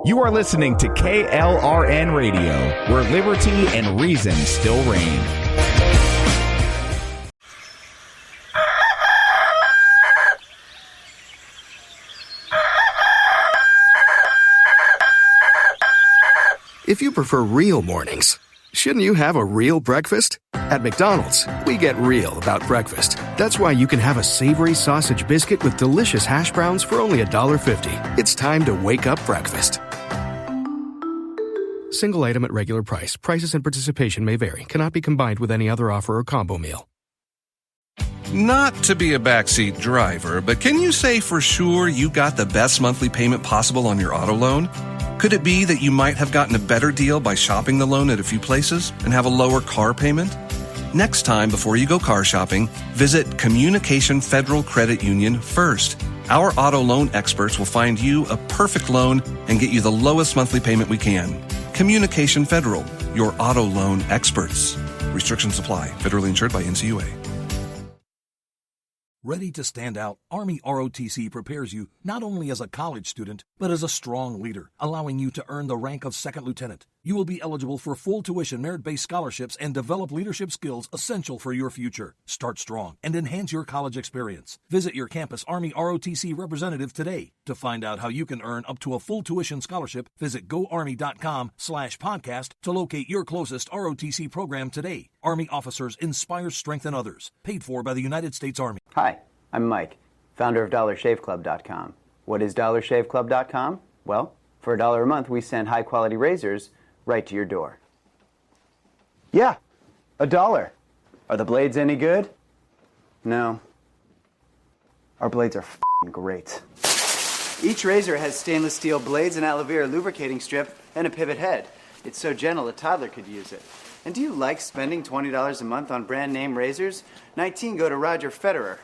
You are listening to KLRN Radio, where liberty and reason still reign. If you prefer real mornings, shouldn't you have a real breakfast? At McDonald's, we get real about breakfast. That's why you can have a savory sausage biscuit with delicious hash browns for only $1.50. It's time to wake up breakfast. Single item at regular price. Prices and participation may vary. Cannot be combined with any other offer or combo meal. Not to be a backseat driver, but can you say for sure you got the best monthly payment possible on your auto loan? Could it be that you might have gotten a better deal by shopping the loan at a few places and have a lower car payment? Next time, before you go car shopping, visit Communication Federal Credit Union first. Our auto loan experts will find you a perfect loan and get you the lowest monthly payment we can. Communication Federal, your auto loan experts. Restrictions apply. Federally insured by NCUA. Ready to stand out, Army ROTC prepares you not only as a college student, but as a strong leader, allowing you to earn the rank of second lieutenant. You will be eligible for full tuition merit-based scholarships and develop leadership skills essential for your future. Start strong and enhance your college experience. Visit your campus Army ROTC representative today. To find out how you can earn up to a full tuition scholarship, visit goarmy.com/podcast to locate your closest ROTC program today. Army officers inspire, strengthen others. Paid for by the United States Army. Hi, I'm Mike, founder of DollarShaveClub.com. What is DollarShaveClub.com? Well, for $1 a month, we send high-quality razors right to your door. Yeah, $1. Are the blades any good? No. Our blades are f***ing great. Each razor has stainless steel blades, an aloe vera lubricating strip, and a pivot head. It's so gentle a toddler could use it. And do you like spending $20 a month on brand name razors? 19 go to Roger Federer.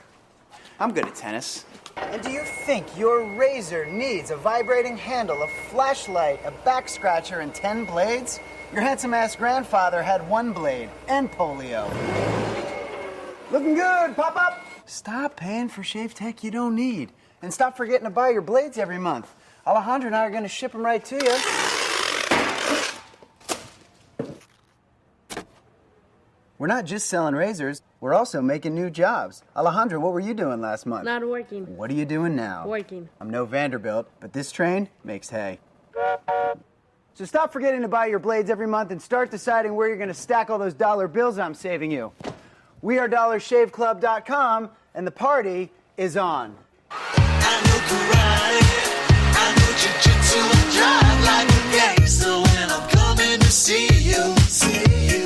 I'm good at tennis. And do you think your razor needs a vibrating handle, a flashlight, a back scratcher, and 10 blades? Your handsome-ass grandfather had 1 blade and polio. Looking good, pop up! Stop paying for shave tech you don't need. And stop forgetting to buy your blades every month. Alejandro and I are going to ship them right to you. We're not just selling razors, we're also making new jobs. Alejandro, what were you doing last month? Not working. What are you doing now? Working. I'm no Vanderbilt, but this train makes hay. So stop forgetting to buy your blades every month and start deciding where you're going to stack all those dollar bills I'm saving you. We are DollarShaveClub.com, and the party is on. I know karate, I know jiu-jitsu and drive like a gangster when I'm coming to see you, see you.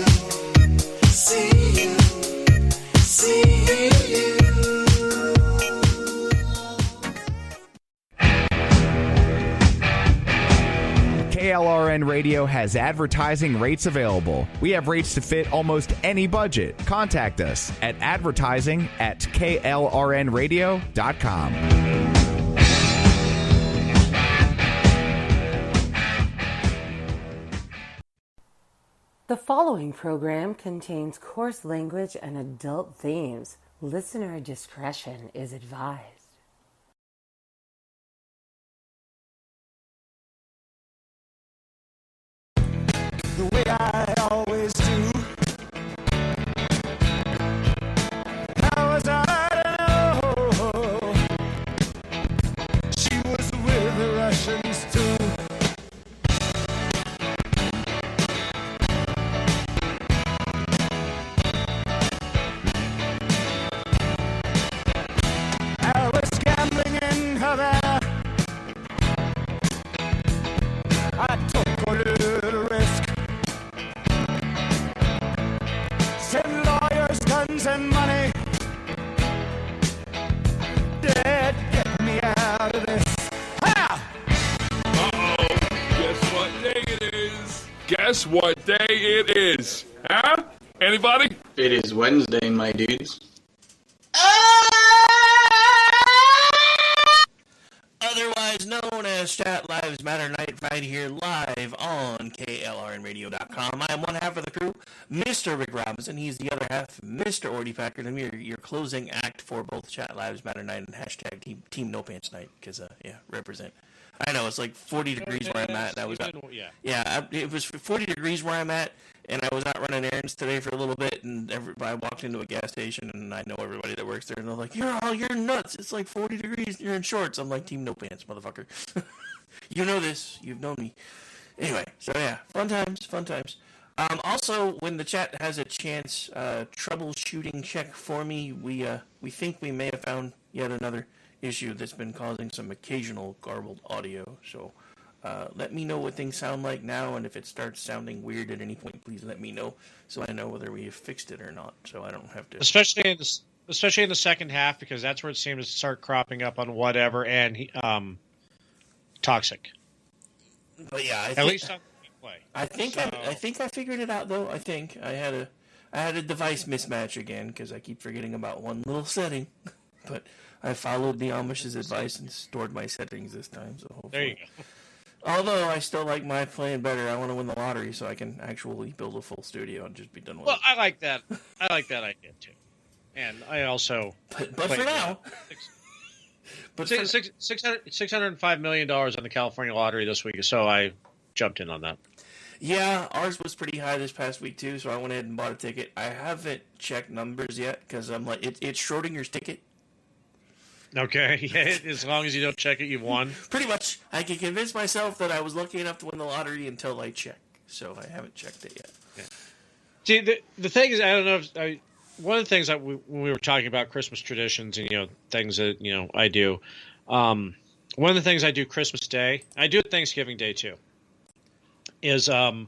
KLRN Radio has advertising rates available. We have rates to fit almost any budget. Contact us at advertising@klrnradio.com. The following program contains coarse language and adult themes. Listener discretion is advised. The way I always do. How was I to know she was with the Russians too? I was gambling in Havana. I took a little risk. Send lawyers, guns, and money. Dad, get me out of this. Ha! Uh-oh. Guess what day it is? Guess what day it is? Huh? Anybody? It is Wednesday, my dudes. Otherwise known as Chat Lives Matter night right here live on KLRNradio.com. I am one half of the crew, Mr. Rick Robinson. He's the other half, Mr. Ordy Packard. I'm your closing act for both Chat Lives Matter night and hashtag Team No Pants night, because, represent. I know, it's like 40 degrees where I'm at. And I was it was 40 degrees where I'm at, and I was out running errands today for a little bit, and I walked into a gas station, and I know everybody that works there, and they're like, you're nuts. It's like 40 degrees. You're in shorts. I'm like, Team No Pants, motherfucker. You know this. You've known me. Anyway, so yeah, fun times. Also, when the chat has a chance, troubleshooting check for me, we think we may have found yet another issue that's been causing some occasional garbled audio. So let me know what things sound like now, and if it starts sounding weird at any point, please let me know so I know whether we have fixed it or not, so I don't have to... Especially in the second half, because that's where it seems to start cropping up on whatever, and toxic. But yeah, at least on play. I think I figured it out, though. I think I had a device mismatch again, because I keep forgetting about one little setting, but I followed the Amish's advice and stored my settings this time, so hopefully... There you go. Although I still like my plan better. I want to win the lottery so I can actually build a full studio and just be done with it. Well, I like that. I like that idea, too. And I also... But for now... But $605 million on the California lottery this week, so I jumped in on that. Yeah, ours was pretty high this past week, too, so I went ahead and bought a ticket. I haven't checked numbers yet, because I'm like, it's Schrodinger's ticket. Okay, yeah, as long as you don't check it, you've won. Pretty much. I can convince myself that I was lucky enough to win the lottery until I check, so I haven't checked it yet. Yeah. See, the thing is, I don't know if... one of the things that when we were talking about Christmas traditions and, things that, I do, one of the things I do Christmas Day, I do it Thanksgiving Day too, is I'll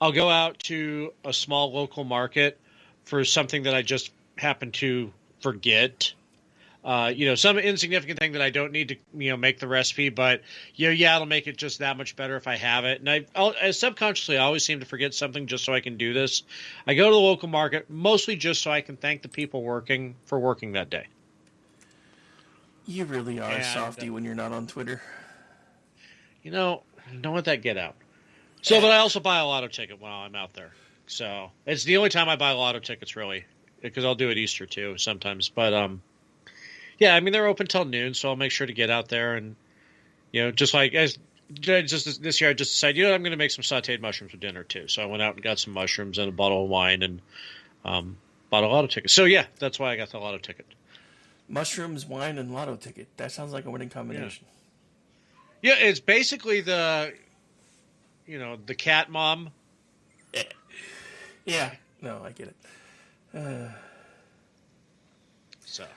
go out to a small local market for something that I just happen to forget. Some insignificant thing that I don't need to, make the recipe, but, it'll make it just that much better if I have it. And I subconsciously always seem to forget something just so I can do this. I go to the local market mostly just so I can thank the people working that day. You really are a softie when you're not on Twitter. Don't let that get out. So, but I also buy a lotto ticket while I'm out there. So it's the only time I buy lotto tickets, really, because I'll do it Easter too sometimes. But, yeah, I mean, they're open till noon, so I'll make sure to get out there and, just like just this year, I just decided, I'm going to make some sautéed mushrooms for dinner too. So I went out and got some mushrooms and a bottle of wine and bought a lotto ticket. So yeah, that's why I got the lotto ticket. Mushrooms, wine, and lotto ticket. That sounds like a winning combination. Yeah, it's basically the cat mom. Yeah, no, I get it.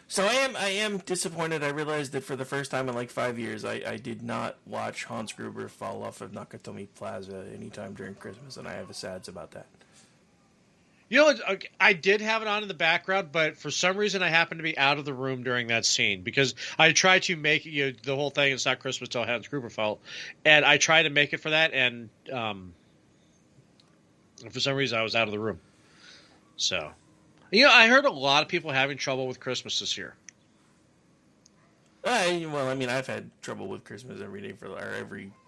So I am disappointed. I realized that for the first time in like 5 years, I did not watch Hans Gruber fall off of Nakatomi Plaza anytime during Christmas, and I have a sads about that. I did have it on in the background, but for some reason I happened to be out of the room during that scene because I tried to make it, the whole thing, it's not Christmas till Hans Gruber fell, and I tried to make it for that, and for some reason I was out of the room. So... I heard a lot of people having trouble with Christmas this year. I've had trouble with Christmas every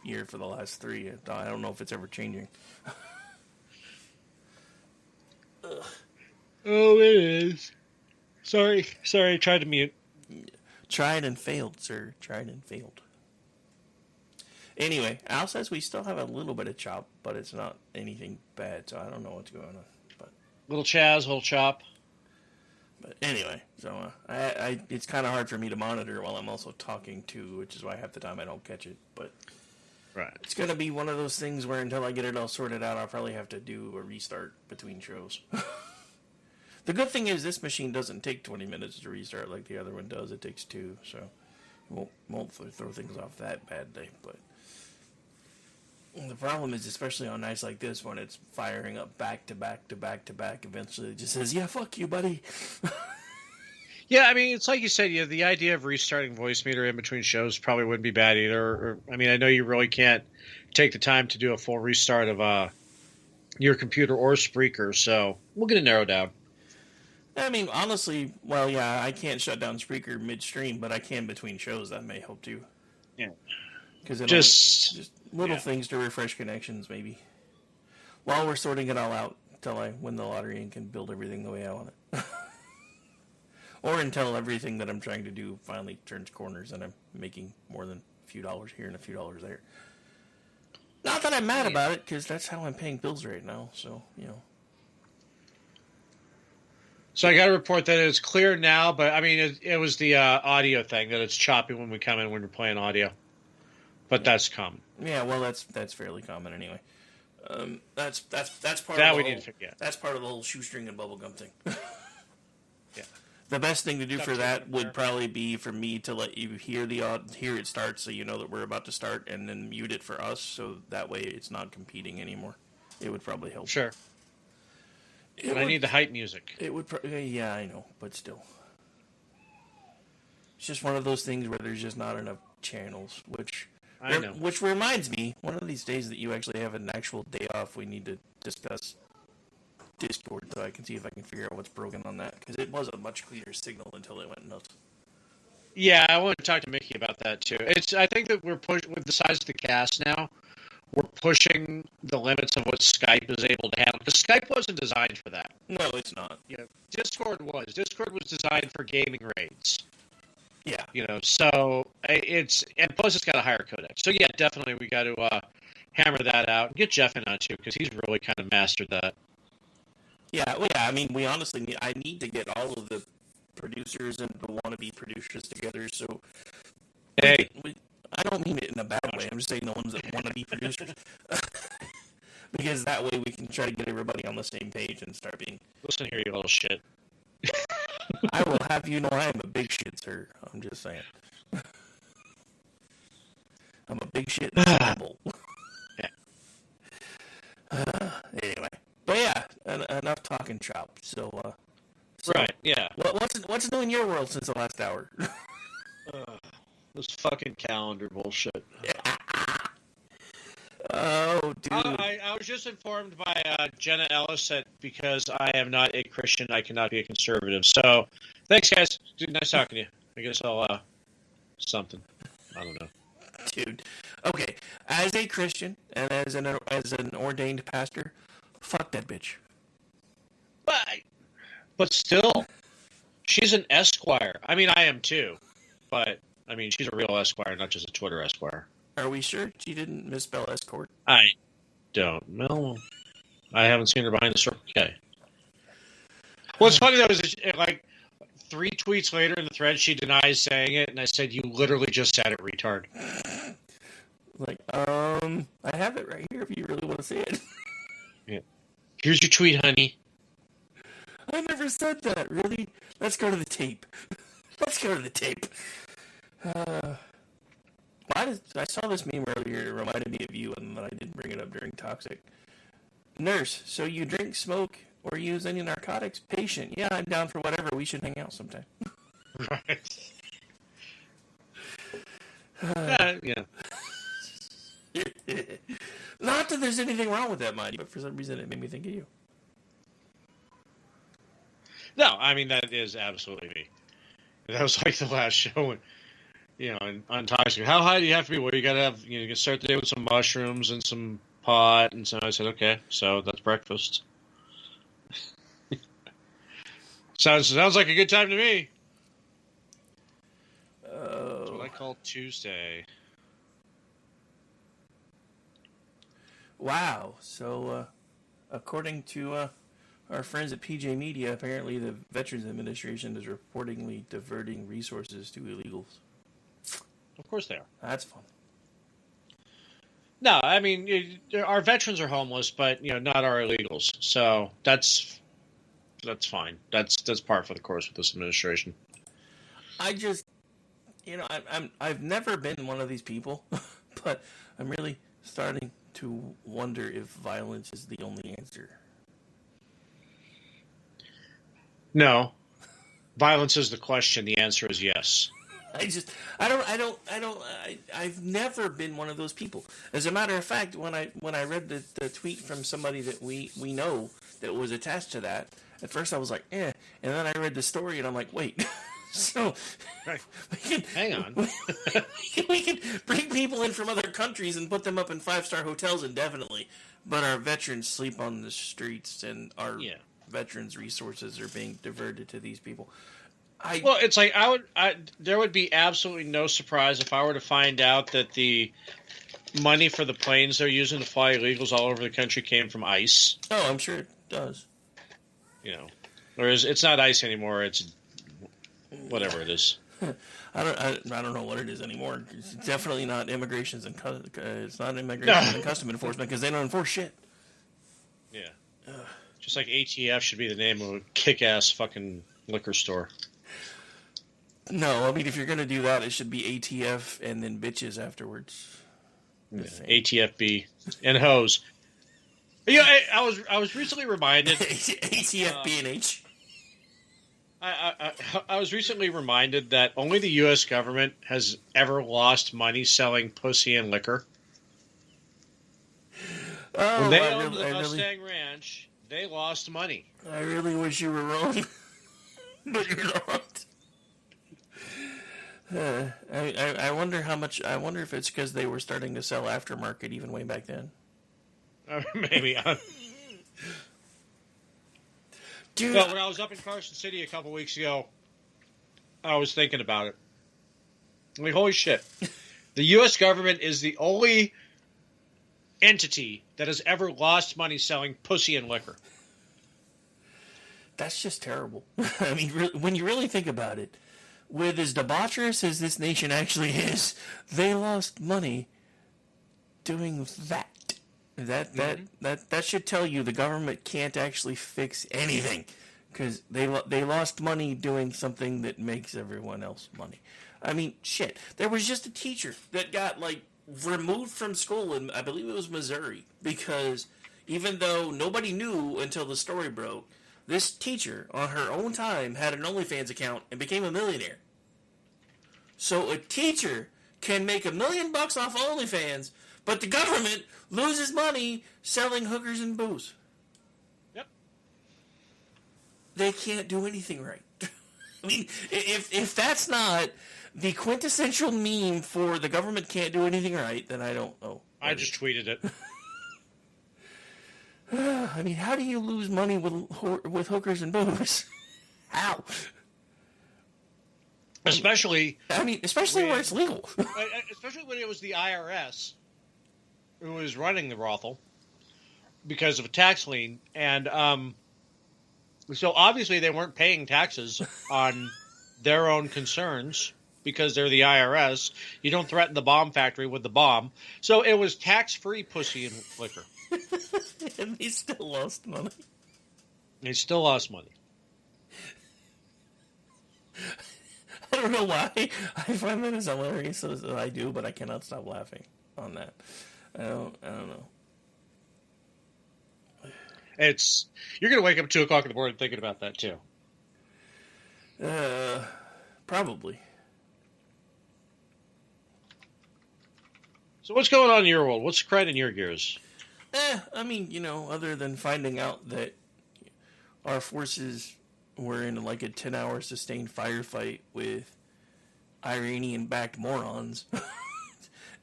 year for the last 3. I don't know if it's ever changing. Oh, it is. Sorry, I tried to mute. Tried and failed, sir. Tried and failed. Anyway, Al says we still have a little bit of chop, but it's not anything bad, so I don't know what's going on. But little Chaz, little chop. But anyway, so it's kind of hard for me to monitor while I'm also talking too, which is why half the time I don't catch it. But right, it's going to be one of those things where until I get it all sorted out, I'll probably have to do a restart between shows. The good thing is this machine doesn't take 20 minutes to restart like the other one does. It takes 2, so it won't throw things off that badly. But the problem is, especially on nights like this, when it's firing up back to back to back to back, eventually it just says, yeah, fuck you, buddy. Yeah, I mean, it's like you said, the idea of restarting Voicemeeter in between shows probably wouldn't be bad either. I know you really can't take the time to do a full restart of your computer or Spreaker, so we'll get it narrowed down. I mean, honestly, well, yeah, I can't shut down Spreaker midstream, but I can between shows. That may help too. Yeah. Because just little things to refresh connections, maybe. While we're sorting it all out, until I win the lottery and can build everything the way I want it. Or until everything that I'm trying to do finally turns corners and I'm making more than a few dollars here and a few dollars there. Not that I'm mad about it, because that's how I'm paying bills right now, so, you know. So I got to report that it's clear now, but I mean, it was the audio thing that it's choppy when we come in when we're playing audio. But that's common. Yeah, well, that's fairly common anyway. That's part that of we the need whole, to forget. That's part of the whole shoestring and bubblegum thing. Yeah. The best thing to do for that would probably be for me to let you hear hear it start, so you know that we're about to start, and then mute it for us, so that way it's not competing anymore. It would probably help. Sure. But I need the hype music. It would. Yeah, I know, but still, it's just one of those things where there's just not enough channels. I know. Which reminds me, one of these days that you actually have an actual day off, we need to discuss Discord, so I can see if I can figure out what's broken on that, because it was a much cleaner signal until it went nuts. Yeah, I want to talk to Mickey about that too. I think that we're pushing with the size of the cast now. We're pushing the limits of what Skype is able to handle. Because Skype wasn't designed for that. No, it's not. You know, Discord was. Discord was designed for gaming raids. Yeah. You know, so and plus it's got a higher codec. So yeah, definitely we got to hammer that out and get Jeff in on too, because he's really kind of mastered that. Yeah, well, yeah. I mean, we honestly need to get all of the producers and the wannabe producers together. So, hey, I don't mean it in a bad way. I'm just saying the ones that want to be producers, because that way we can try to get everybody on the same page and start being. Listen here, you little shit. I will have you know I am a big shit, sir. I'm just saying. I'm a big shit. Humble. Anyway. But yeah, enough talking shop. So, right, yeah. What's new in your world since the last hour? This fucking calendar bullshit. Oh, dude. I was just informed by Jenna Ellis that because I am not a Christian, I cannot be a conservative. So, thanks, guys. Dude, nice talking to you. I guess I'll, something. I don't know. Dude. Okay. As a Christian and as an ordained pastor, fuck that bitch. But still, she's an esquire. I mean, I am too. But, I mean, she's a real esquire, not just a Twitter esquire. Are we sure she didn't misspell escort? I don't know. I haven't seen her behind the Circle K. What's funny, though, is like 3 tweets later in the thread, she denies saying it, and I said, you literally just said it, retard. Like, I have it right here if you really want to see it. Yeah. Here's your tweet, honey. I never said that, really. Let's go to the tape. Let's go to the tape. I saw this meme earlier. It reminded me of you, and then I didn't bring it up during Toxic. Nurse, so you drink, smoke, or use any narcotics? Patient, yeah, I'm down for whatever. We should hang out sometime. Right. Yeah. Not that there's anything wrong with that, mind you, but for some reason it made me think of you. No, I mean, that is absolutely me. That was like the last show, you know, on Toxic. How high do you have to be? Well, you got to have, you know, you can start the day with some mushrooms and some pot. And so I said, okay, so that's breakfast. Sounds like a good time to me. That's what I call Tuesday. Wow. So, according to our friends at PJ Media, apparently the Veterans Administration is reportedly diverting resources to illegals. Of course they are. That's fun. No, I mean, our veterans are homeless, but, you know, not our illegals. So that's fine. That's par for the course with this administration. I just, you know, I've never been one of these people, but I'm really starting to wonder if violence is the only answer. No. Violence is the question. The answer is yes. I've never been one of those people. As a matter of fact, when I read the tweet from somebody that we know that was attached to that, at first I was like, and then I read the story and I'm like, wait, So Hang on. we can bring people in from other countries and put them up in 5-star hotels indefinitely, but our veterans sleep on the streets, and our veterans' resources are being diverted to these people. Well, it's like there would be absolutely no surprise if I were to find out that the money for the planes they're using to fly illegals all over the country came from ICE. Oh, I'm sure it does. You know, whereas it's not ICE anymore; it's whatever it is. I don't know what it is anymore. It's definitely not immigrations and it's not immigration and custom enforcement because they don't enforce shit. Yeah, just like ATF should be the name of a kick-ass fucking liquor store. No, I mean if you're gonna do that, it should be ATF and then bitches afterwards. Yeah, ATFB and hose. Yeah, I was recently reminded ATFB and H. I was recently reminded that only the U.S. government has ever lost money selling pussy and liquor. When they owned the Mustang Ranch, they lost money. I really wish you were wrong, but you're not. I wonder how much. I wonder if it's because they were starting to sell aftermarket even way back then. Maybe. Dude, well, when I was up in Carson City a couple weeks ago, I was thinking about it. Like, holy shit. The U.S. government is the only entity that has ever lost money selling pussy and liquor. That's just terrible. I mean, when you really think about it, with as debaucherous as this nation actually is, they lost money doing that. That should tell you the government can't actually fix anything because they lost money doing something that makes everyone else money. I mean, shit. There was just a teacher that got removed from school in, I believe it was Missouri, because even though nobody knew until the story broke, this teacher on her own time had an OnlyFans account and became a millionaire. So a teacher can make $1 million off OnlyFans, but the government loses money selling hookers and booze. Yep. They can't do anything right. I mean, if that's not the quintessential meme for the government can't do anything right, then I don't know. I just tweeted it. I mean, how do you lose money with hookers and booze? How? Especially where it's legal. Especially when it was the IRS who was running the brothel because of a tax lien. And so obviously they weren't paying taxes on their own concerns because they're the IRS. You don't threaten the bomb factory with the bomb. So it was tax-free pussy and liquor. And they still lost money. They still lost money. I don't know why. I find that as hilarious as I do, but I cannot stop laughing on that. I don't know. You're going to wake up at 2 o'clock in the morning thinking about that too. Probably. So what's going on in your world? What's grinding your gears? I mean, other than finding out that our forces were in a 10-hour sustained firefight with Iranian-backed morons,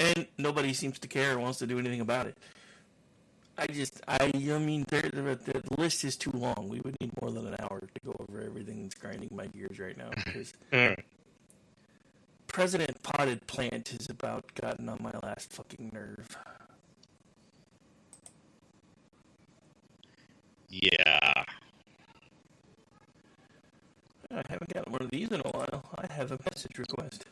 and nobody seems to care or wants to do anything about it. I mean, the list is too long. We would need more than an hour to go over everything that's grinding my gears right now. Because President Potted Plant has about gotten on my last fucking nerve. Yeah. I haven't gotten one of these in a while. I have a message request.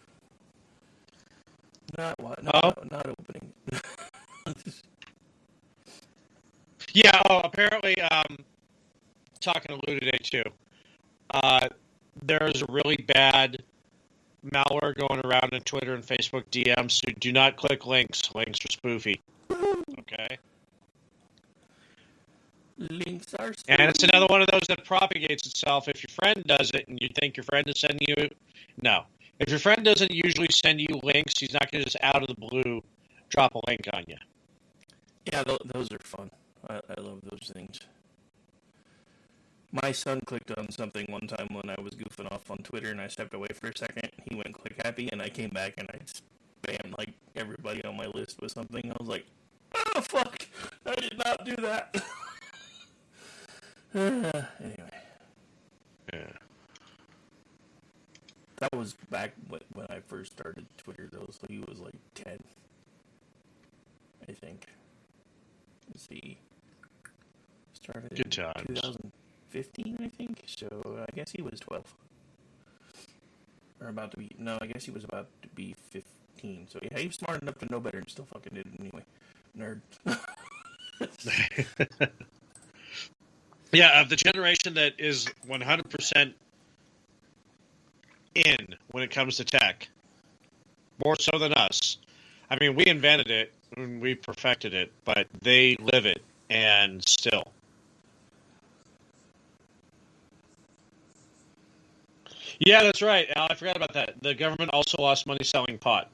Not opening. Yeah, apparently, talking to Lou today, too. There's a really bad malware going around in Twitter and Facebook DMs, so do not click links. Links are spoofy. Okay? Links are spoofy. And it's another one of those that propagates itself. If your friend does it and you think your friend is sending you... No. If your friend doesn't usually send you links, he's not going to just out of the blue drop a link on you. Yeah, those are fun. I love those things. My son clicked on something one time when I was goofing off on Twitter, and I stepped away for a second. He went click happy, and I came back and I spammed like everybody on my list with something. I was like, "Oh fuck! I did not do that." Anyway, Yeah. that was back when I first started Twitter, though. So he was like 10, I think. Let's see. Started Good in times. 2015, I think. So I guess he was 12. Or about to be. No, I guess he was about to be 15. So yeah, he was smart enough to know better and still fucking did it anyway. Nerd. Yeah, of the generation that is 100% in when it comes to tech, more so than us. I mean, we invented it and we perfected it, but they live it and still. Yeah, that's right, Al. I forgot about that. The government also lost money selling pot.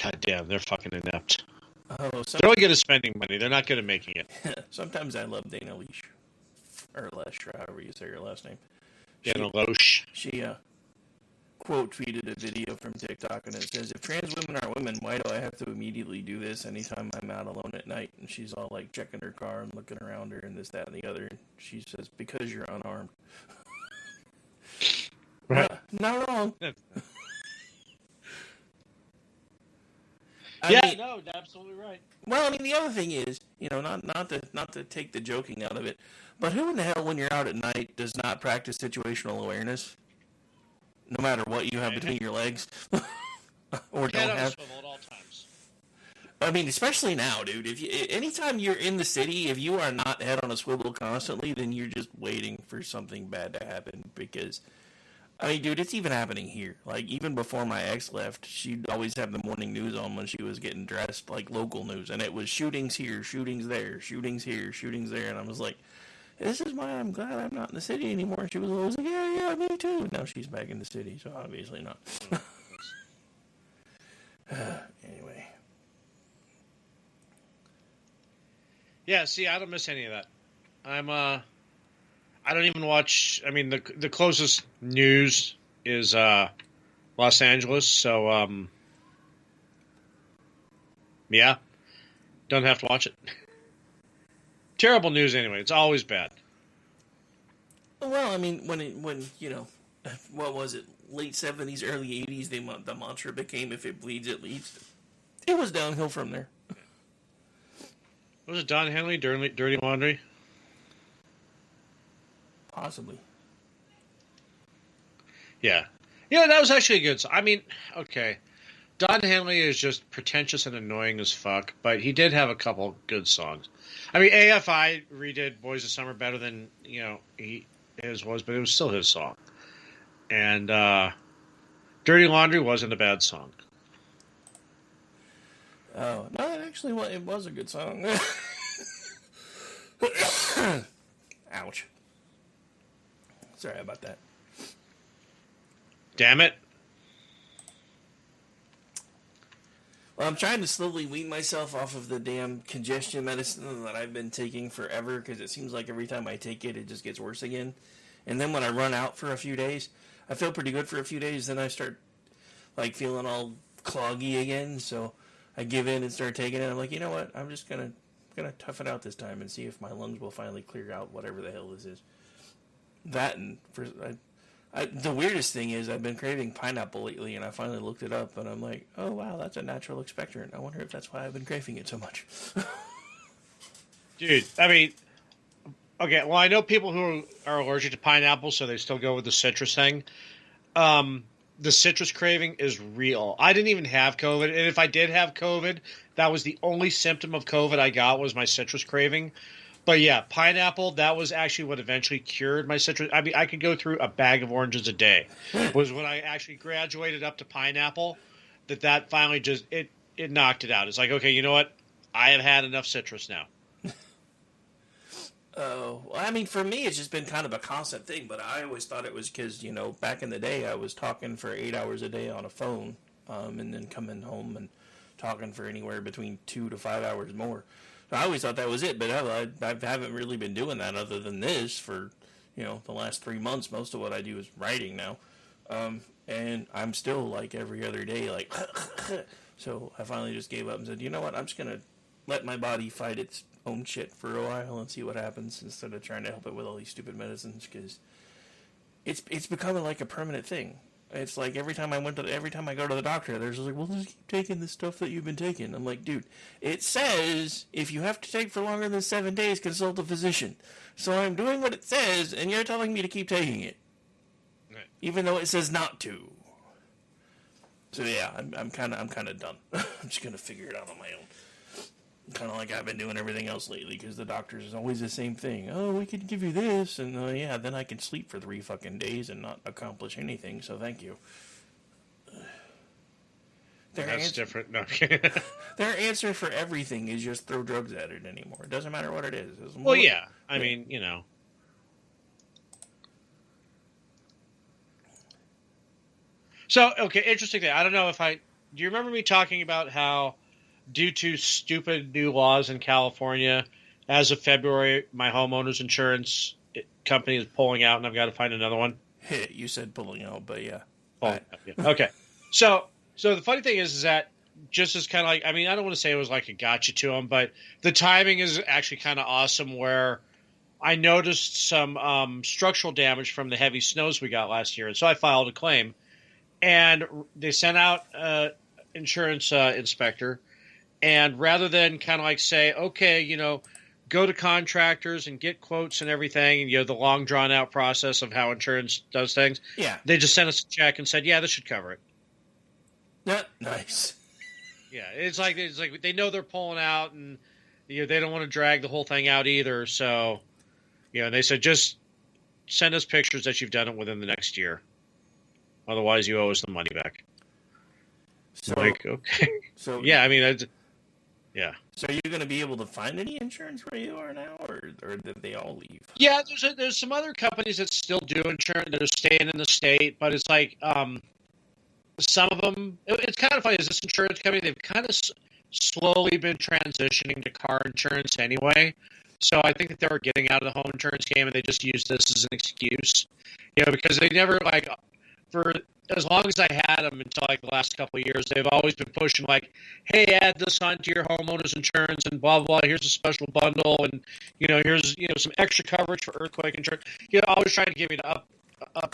God damn, they're fucking inept. Oh, They're only good at spending money. They're not good at making it. sometimes I love Dana Leash. Or Lesh, or however you say your last name. Dana Loesch. She quote tweeted a video from TikTok, and it says, "If trans women are women, why do I have to immediately do this anytime I'm out alone at night?" And she's all like checking her car and looking around her and this, that, and the other. And she says, "Because you're unarmed." Right. Not wrong. No, absolutely right. Well, I mean, the other thing is, not to take the joking out of it, but who in the hell, when you're out at night, does not practice situational awareness? No matter what you have between your legs, or don't have. Swivel at all times. I mean, especially now, dude. Anytime you're in the city, if you are not head on a swivel constantly, then you're just waiting for something bad to happen. Because, I mean, dude, it's even happening here. Like, even before my ex left, she'd always have the morning news on when she was getting dressed, like local news, and it was shootings here, shootings there, shootings here, shootings there, and I was like, "This is why I'm glad I'm not in the city anymore." And she was always like, "Yeah, me too." And now she's back in the city, so obviously not. Anyway. Yeah, see, I don't miss any of that. I don't even watch. I mean, the closest news is Los Angeles, so yeah, don't have to watch it. Terrible news anyway. It's always bad. Well, I mean, when what was it? Late 70s, early 80s, the mantra became, "If it bleeds, it leads." It was downhill from there. Was it Don Henley, Dirty Laundry? Possibly. Yeah. Yeah, that was actually a good song. I mean, okay. Don Henley is just pretentious and annoying as fuck, but he did have a couple good songs. I mean, AFI redid Boys of Summer better than, his was, but it was still his song. And Dirty Laundry wasn't a bad song. Oh, no, it was a good song. Ouch. Sorry about that. Damn it. Well, I'm trying to slowly wean myself off of the damn congestion medicine that I've been taking forever, because it seems like every time I take it, it just gets worse again. And then when I run out for a few days, I feel pretty good for a few days, then I start like feeling all cloggy again, so I give in and start taking it. I'm like, you know what? I'm just gonna tough it out this time and see if my lungs will finally clear out whatever the hell this is. That, and the weirdest thing is I've been craving pineapple lately, and I finally looked it up, and I'm like, oh wow, that's a natural expectorant. I wonder if that's why I've been craving it so much. Dude, I mean, okay, well, I know people who are allergic to pineapple, so they still go with the citrus thing. The citrus craving is real. I didn't even have COVID, and if I did have COVID, that was the only symptom of COVID I got was my citrus craving. But yeah, pineapple, that was actually what eventually cured my citrus. I mean, I could go through a bag of oranges a day. Was when I actually graduated up to pineapple that finally just, it knocked it out. It's like, okay, you know what? I have had enough citrus now. Oh, well, I mean, for me, it's just been kind of a constant thing, but I always thought it was because, back in the day, I was talking for 8 hours a day on a phone, and then coming home and talking for anywhere between 2 to 5 hours more. So I always thought that was it, but I haven't really been doing that other than this for, the last 3 months. Most of what I do is writing now. And I'm still like every other day, like, so I finally just gave up and said, you know what, I'm just going to let my body fight its own shit for a while and see what happens instead of trying to help it with all these stupid medicines, because it's becoming like a permanent thing. It's like every time I go to the doctor, there's like, well, just keep taking the stuff that you've been taking. I'm like, dude, it says if you have to take for longer than 7 days, consult a physician. So I'm doing what it says, and you're telling me to keep taking it, right, even though it says not to. So yeah, I'm kind of done. I'm just gonna figure it out on my own. Kind of like I've been doing everything else lately, because the doctors is always the same thing. Oh, we can give you this, and yeah, then I can sleep for 3 fucking days and not accomplish anything. So thank you. That's different. No. Their answer for everything is just throw drugs at it anymore. It doesn't matter what it is. Well, yeah. I mean, So, okay, interesting thing. I don't know do you remember me talking about how, due to stupid new laws in California, as of February, my homeowner's insurance company is pulling out, and I've got to find another one? You said pulling out, but yeah. Yeah. Okay. So the funny thing is that just as kind of like, I mean, I don't want to say it was like a gotcha to them, but the timing is actually kind of awesome, where I noticed some structural damage from the heavy snows we got last year, and so I filed a claim. And they sent out an insurance inspector, and rather than kind of like say, okay, go to contractors and get quotes and everything, and the long drawn out process of how insurance does things, yeah, they just sent us a check and said, yeah, this should cover it. Yeah, nice. Yeah, it's like they know they're pulling out, and they don't want to drag the whole thing out either. So, they said, just send us pictures that you've done it within the next year. Otherwise, you owe us the money back. So, okay. So yeah, I mean, yeah. So are you going to be able to find any insurance where you are now, or did they all leave? Yeah, there's some other companies that still do insurance that are staying in the state, but it's like some of them. It's kind of funny. Is this insurance company? They've kind of slowly been transitioning to car insurance anyway. So I think that they were getting out of the home insurance game, and they just used this as an excuse, because they never for as long as I had them until like the last couple of years, they've always been pushing like, hey, add this onto your homeowner's insurance and blah, blah, blah. Here's a special bundle. And, here's, some extra coverage for earthquake insurance. Always trying to give me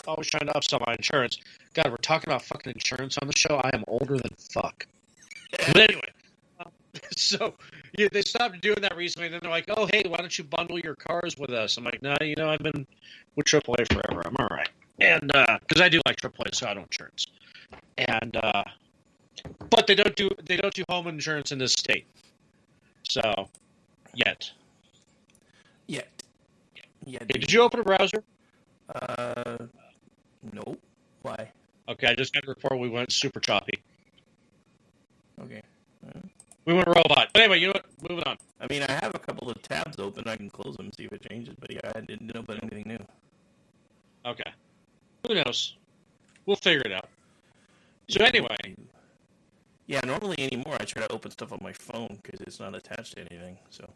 always trying to upsell my insurance. God, we're talking about fucking insurance on the show. I am older than fuck. But anyway, so they stopped doing that recently. And then they're like, oh, hey, why don't you bundle your cars with us? I'm like, no, I've been with AAA forever. I'm all right. And because I do like AAA, so I don't insurance. And but they don't do home insurance in this state. So yet. Yeah. Hey, did you open a browser? No. Why? Okay, I just got a report we went super choppy. Okay. We went robot. But anyway, you know what? Moving on. I mean, I have a couple of tabs open. I can close them and see if it changes. But yeah, I didn't know about anything new. Okay. Who knows? We'll figure it out. So anyway. Yeah, normally anymore I try to open stuff on my phone because it's not attached to anything. So.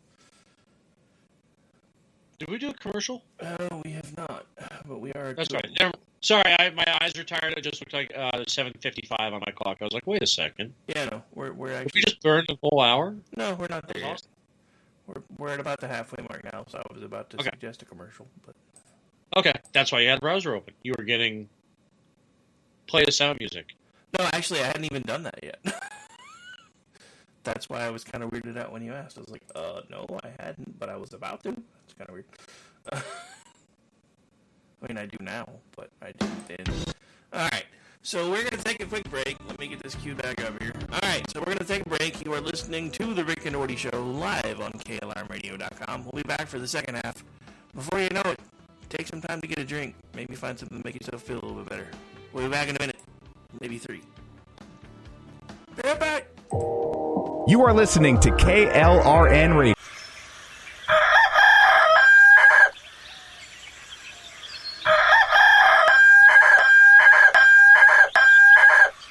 Did we do a commercial? We have not, but we are. That's right. Sorry, my eyes are tired. It just looked like 7:55 on my clock. I was like, wait a second. Yeah, no, we're actually. Did we just burned the whole hour? No, we're not there yet. We're at about the halfway mark now, so I was about to suggest a commercial, but. Okay, that's why you had the browser open. You were getting play the sound music. No, actually, I hadn't even done that yet. That's why I was kind of weirded out when you asked. I was like, no, I hadn't, but I was about to. It's kind of weird. I mean, I do now, but I didn't then. All right, so we're going to take a quick break. Let me get this queued back up here. All right, so we're going to take a break. You are listening to The Rick and Morty Show live on KLRMradio.com. We'll be back for the second half. Before you know it, take some time to get a drink. Maybe find something to make yourself feel a little bit better. We'll be back in a minute. Maybe 3. Be right back. You are listening to KLRN Radio.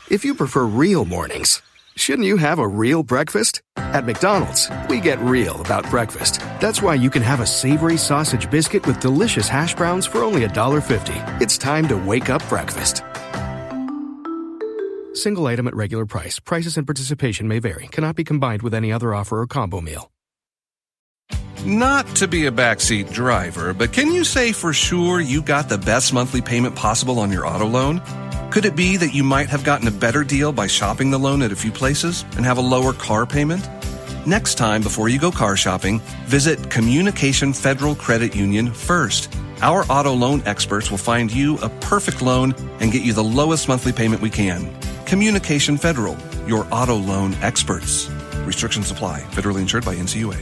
If you prefer real mornings, Shouldn't you have a real breakfast? At McDonald's, we get real about breakfast. That's why you can have a savory sausage biscuit with delicious hash browns for only $1.50. It's time to wake up breakfast. Single item at regular price. Prices and participation may vary. Cannot be combined with any other offer or combo meal. Not to be a backseat driver, but can you say for sure you got the best monthly payment possible on your auto loan? Could it be that you might have gotten a better deal by shopping the loan at a few places and have a lower car payment? Next time, before you go car shopping, visit Communication Federal Credit Union first. Our auto loan experts will find you a perfect loan and get you the lowest monthly payment we can. Communication Federal, your auto loan experts. Restrictions apply. Federally insured by NCUA.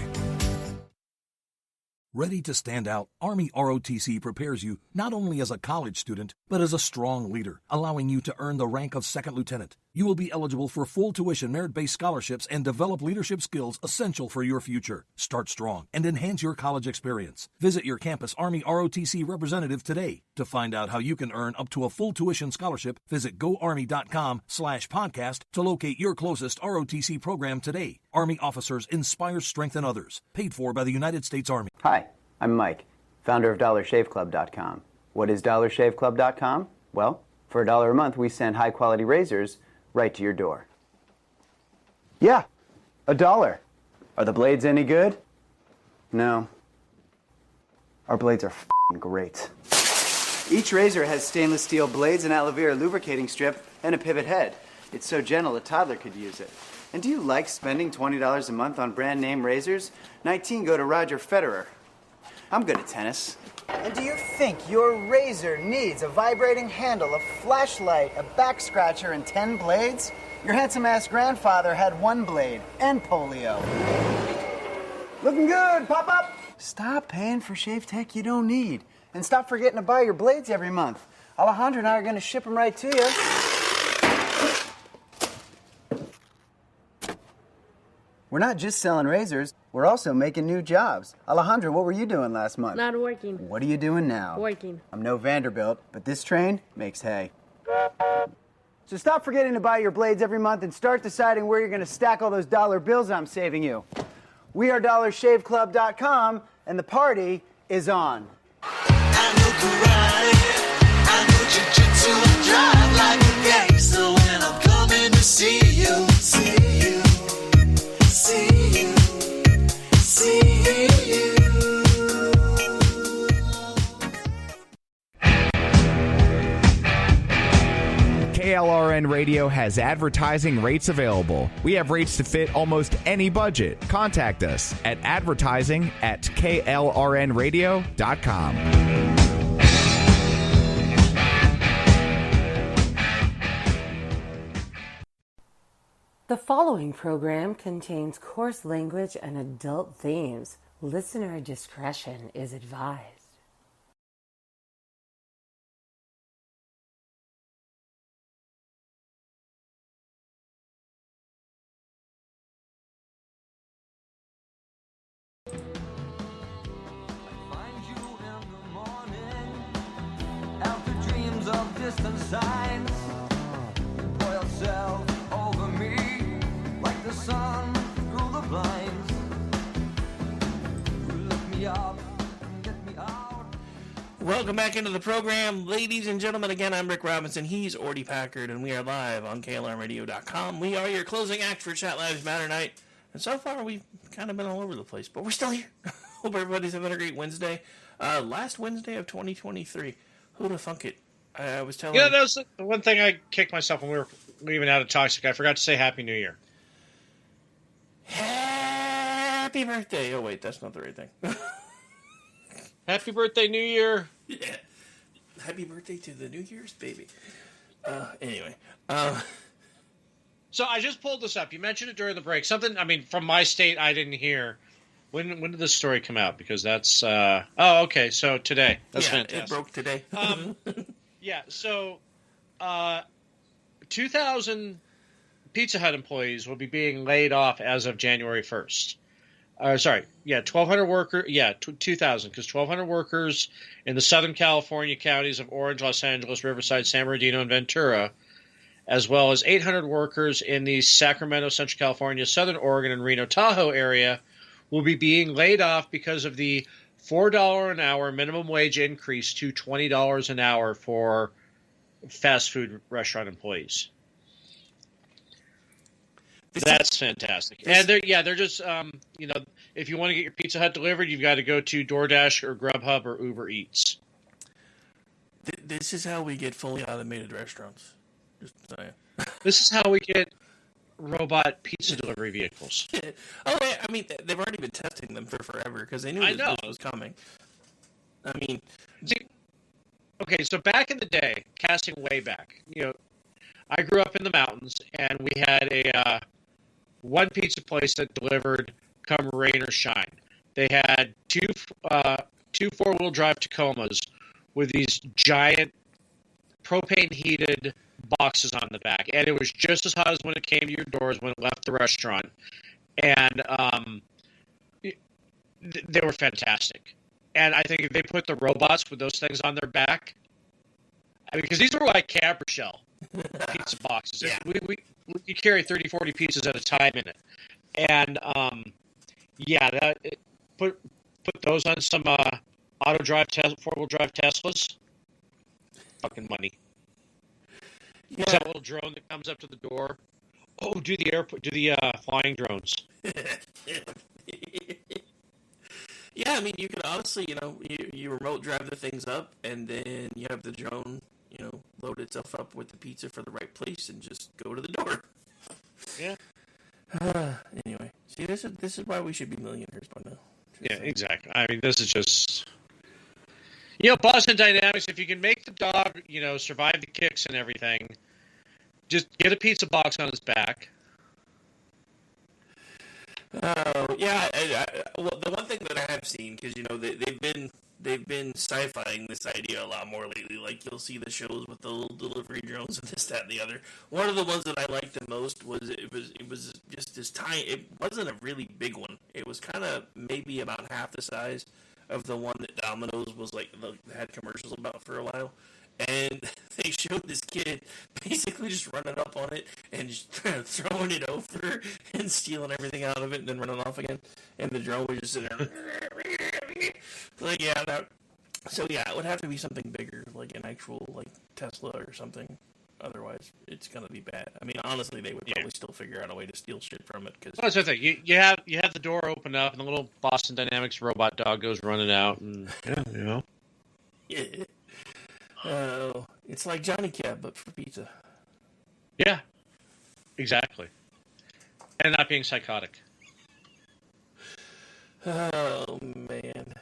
Ready to stand out, Army ROTC prepares you not only as a college student, but as a strong leader, allowing you to earn the rank of second lieutenant. You will be eligible for full tuition merit-based scholarships and develop leadership skills essential for your future. Start strong and enhance your college experience. Visit your campus Army ROTC representative today. To find out how you can earn up to a full tuition scholarship, visit goarmy.com/podcast to locate your closest ROTC program today. Army officers inspire, strengthen others. Paid for by the United States Army. Hi, I'm Mike, founder of DollarShaveClub.com. What is DollarShaveClub.com? Well, for $1 a month, we send high-quality razors right to your door. Yeah, $1. Are the blades any good? No. Our blades are f***ing great. Each razor has stainless steel blades, an aloe vera lubricating strip, and a pivot head. It's so gentle a toddler could use it. And do you like spending $20 a month on brand name razors? 19 go to Roger Federer. I'm good at tennis. And do you think your razor needs a vibrating handle, a flashlight, a back scratcher, and 10 blades? Your handsome-ass grandfather had 1 blade and polio. Looking good, pop up! Stop paying for shave tech you don't need. And stop forgetting to buy your blades every month. Alejandro and I are going to ship them right to you. We're not just selling razors, we're also making new jobs. Alejandro, what were you doing last month? Not working. What are you doing now? Working. I'm no Vanderbilt, but this train makes hay. So stop forgetting to buy your blades every month and start deciding where you're going to stack all those dollar bills I'm saving you. We are DollarShaveClub.com, and the party is on. I know karate, I know jiu-jitsu, I drive like a gangster when I'm coming to see you, see you. KLRN Radio has advertising rates available. We have rates to fit almost any budget. Contact us at advertising@klrnradio.com. The following program contains coarse language and adult themes. Listener discretion is advised. Distant signs, pour yourself over me like the sun through the blinds. Lift me up and get me out. Welcome back into the program, ladies and gentlemen. Again, I'm Rick Robinson. He's Ordy Packard, and we are live on KLRnradio.com. We are your closing act for Chat Lives Matter night. And so far, we've kind of been all over the place, but we're still here. Hope everybody's having a great Wednesday. Last Wednesday of 2023. Who'd have thunk it? I was telling that was the one thing I kicked myself when we were leaving out of Toxic. I forgot to say Happy New Year. Happy birthday. Oh, wait, that's not the right thing. Happy birthday, New Year. Yeah. Happy birthday to the New Year's baby. Anyway. So I just pulled this up. You mentioned it during the break. Something, from my state I didn't hear. When did this story come out? Because that's... okay, so today. That's fantastic. It broke today. Yeah, so 2,000 Pizza Hut employees will be being laid off as of January 1st. 1,200 workers. 2,000, because 1,200 workers in the Southern California counties of Orange, Los Angeles, Riverside, San Bernardino, and Ventura, as well as 800 workers in the Sacramento, Central California, Southern Oregon, and Reno Tahoe area will be being laid off because of the $4 an hour minimum wage increase to $20 an hour for fast food restaurant employees. That's fantastic. And they're just, if you want to get your Pizza Hut delivered, you've got to go to DoorDash or Grubhub or Uber Eats. This is how we get fully automated restaurants. Just saying. This is how we get robot pizza delivery vehicles. Oh, yeah, I mean, they've already been testing them for forever because they knew this was coming. I mean, okay, so back in the day, casting way back, I grew up in the mountains, and we had a one pizza place that delivered come rain or shine. They had two 4-wheel drive Tacomas with these giant propane heated boxes on the back, and it was just as hot as when it came to your doors when it left the restaurant. And they were fantastic. And I think if they put the robots with those things on their back, because these were like camper shell pizza boxes. Yeah. We carry 30, 40 pieces at a time in it. And, put those on some auto drive, 4-wheel drive Teslas. Fucking money. Yeah. That little drone that comes up to the door. Oh, do the flying drones. Yeah, I mean, you could honestly, you remote drive the things up, and then you have the drone, load itself up with the pizza for the right place, and just go to the door. Yeah. Anyway, see, this is why we should be millionaires by now. Yeah, exactly. I mean, this is just... Boston Dynamics, if you can make the dog, survive the kicks and everything, just get a pizza box on his back. Oh, yeah. Well, the one thing that I have seen, because, they've been sci-fiing this idea a lot more lately. Like, you'll see the shows with the little delivery drones and this, that, and the other. One of the ones that I liked the most was it was just this tiny. It wasn't a really big one. It was kind of maybe about half the size of the one that Domino's was had commercials about for a while. And they showed this kid basically just running up on it and just throwing it over and stealing everything out of it and then running off again. And the drone was just sitting there. It would have to be something bigger, like an actual Tesla or something. Otherwise, it's going to be bad. I mean, honestly, they would probably still figure out a way to steal shit from it. Well, that's the thing. You have the door open up, and the little Boston Dynamics robot dog goes running out, and Yeah. Oh, it's like Johnny Cab, but for pizza. Yeah, exactly. And not being psychotic. Oh man,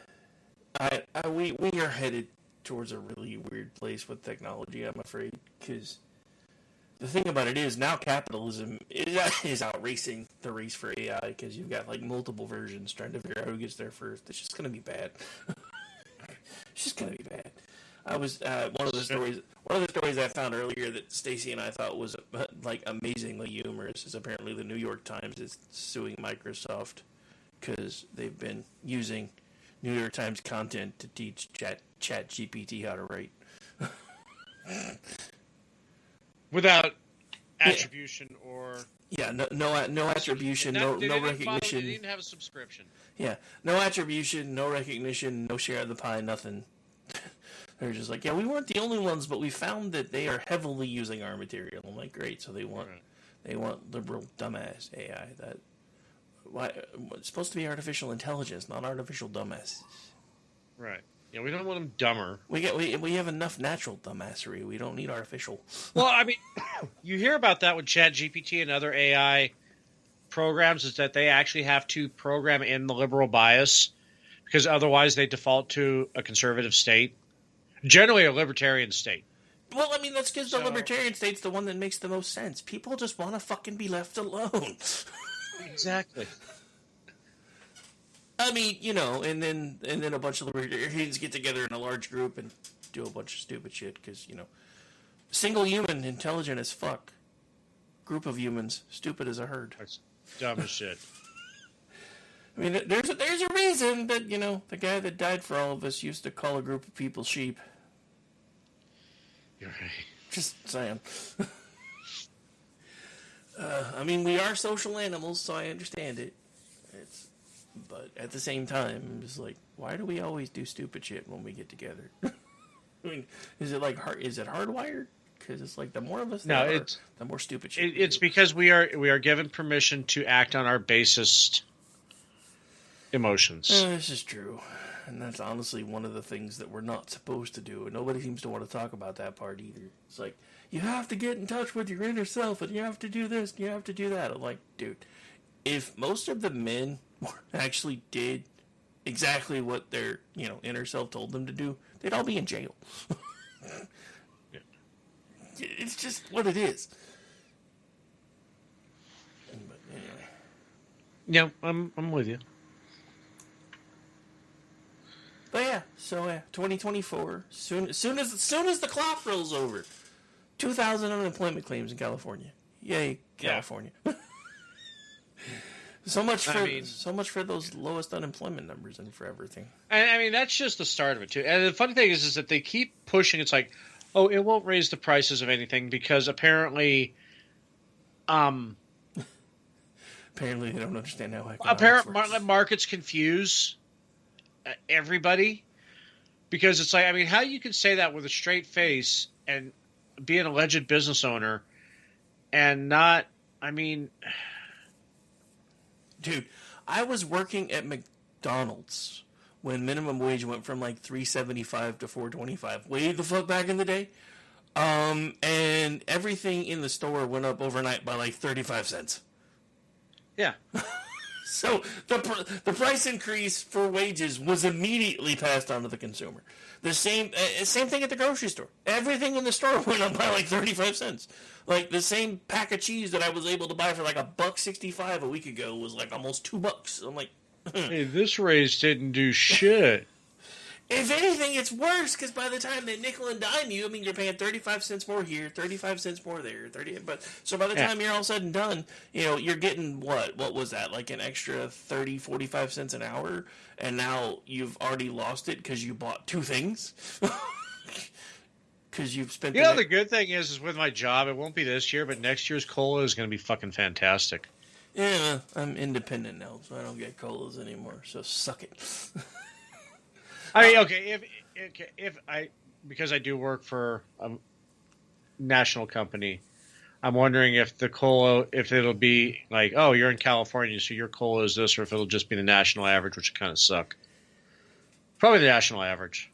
we are headed towards a really weird place with technology, I'm afraid, because the thing about it is now capitalism is outracing the race for AI, because you've got multiple versions trying to figure out who gets there first. It's just going to be bad. It's just going to be bad. I was one of the stories I found earlier that Stacy and I thought was amazingly humorous is apparently the New York Times is suing Microsoft because they've been using New York Times content to teach Chat GPT how to write. Without attribution or... Yeah, no attribution, no recognition. They didn't have a subscription. Yeah, no attribution, no recognition, no share of the pie, nothing. They're just like, yeah, we weren't the only ones, but we found that they are heavily using our material. I'm like, great, so they want liberal dumbass AI. It's supposed to be artificial intelligence, not artificial dumbasses. Right. Yeah, we don't want them dumber. We have enough natural dumbassery. We don't need artificial. Well, I mean, you hear about that with ChatGPT and other AI programs, is that they actually have to program in the liberal bias because otherwise they default to a conservative state. Generally a libertarian state. Well, I mean, that's because the libertarian state's the one that makes the most sense. People just want to fucking be left alone. Exactly. I mean, and then a bunch of libertarians get together in a large group and do a bunch of stupid shit because, single human, intelligent as fuck. Group of humans, stupid as a herd. That's dumb as shit. I mean, there's a reason that, the guy that died for all of us used to call a group of people sheep. You're right. Just saying. I mean, we are social animals, so I understand it. But at the same time, I'm just like, why do we always do stupid shit when we get together? I mean, is it hardwired? Because it's like the more of us there are, the more stupid shit. It's because we are given permission to act on our basest emotions. This is true. And that's honestly one of the things that we're not supposed to do. And nobody seems to want to talk about that part either. It's like, you have to get in touch with your inner self, and you have to do this, and you have to do that. I'm like, dude, if most of the men actually did exactly what their, inner self told them to do, they'd all be in jail. Yeah. It's just what it is. But anyway. Yeah, I'm with you. But yeah, so 2024, soon as the clock rolls over, 2,000 unemployment claims in California. Yay, California! Yeah. So much for those lowest unemployment numbers and for everything. And I mean, that's just the start of it too. And the funny thing is that they keep pushing. It's like, oh, it won't raise the prices of anything because apparently, apparently they don't understand how markets confuse everybody, because it's like, I mean, how you can say that with a straight face and be an alleged business owner and not, I mean, dude, I was working at McDonald's when minimum wage went from like $3.75 to $4.25 way the fuck back in the day, and everything in the store went up overnight by like 35 cents. Yeah. So the price increase for wages was immediately passed on to the consumer. The same thing at the grocery store. Everything in the store went up by like 35 cents. Like the same pack of cheese that I was able to buy for like $1.65 a week ago was like almost $2. I'm like, hey, this raise didn't do shit. If anything, it's worse because by the time they nickel and dime you, I mean, you're paying 35 cents more here, 35 cents more there, so by the time you're all said and done, you're getting what was that, like an extra 30, 45 cents an hour, and now you've already lost it because you bought two things. Because you've spent. The good thing is with my job, it won't be this year, but next year's COLA is going to be fucking fantastic. Yeah, I'm independent now, so I don't get COLAs anymore. So suck it. I mean, okay, if because I do work for a national company, I'm wondering if the COLA, if it'll be like, oh, you're in California, so your COLA is this, or if it'll just be the national average, which would kind of suck. Probably the national average.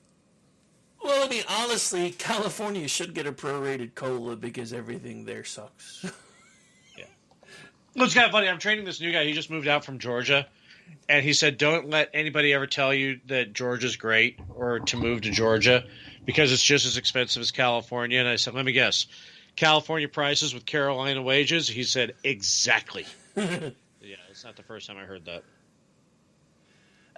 Well, I mean, honestly, California should get a prorated COLA because everything there sucks. Yeah. Well, it's kind of funny. I'm training this new guy. He just moved out from Georgia. And he said, don't let anybody ever tell you that Georgia's great or to move to Georgia because it's just as expensive as California. And I said, let me guess, California prices with Carolina wages? He said, exactly. Yeah, it's not the first time I heard that.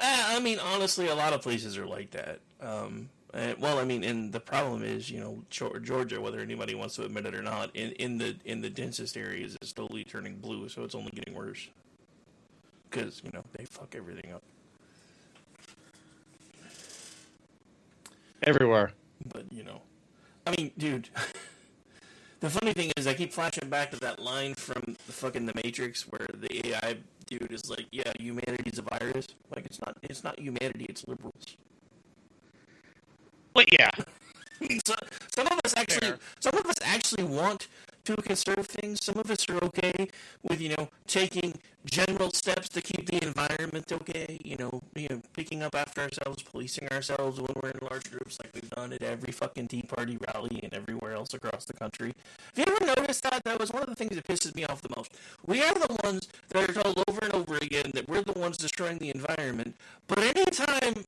I mean, honestly, a lot of places are like that. Well, I mean, and the problem is, Georgia, whether anybody wants to admit it or not, in the densest areas is slowly turning blue, so it's only getting worse. Because, they fuck everything up. Everywhere. But, I mean, dude, the funny thing is I keep flashing back to that line from the Matrix where the AI dude is like, yeah, humanity's a virus. Like, it's not humanity, it's liberals. Well, yeah. So, some of us actually want to conserve things. Some of us are okay with, taking general steps to keep the environment okay. Picking up after ourselves, policing ourselves when we're in large groups, like we've done at every fucking Tea Party rally and everywhere else across the country. Have you ever noticed that? That was one of the things that pisses me off the most. We are the ones that are told over and over again that we're the ones destroying the environment. But anytime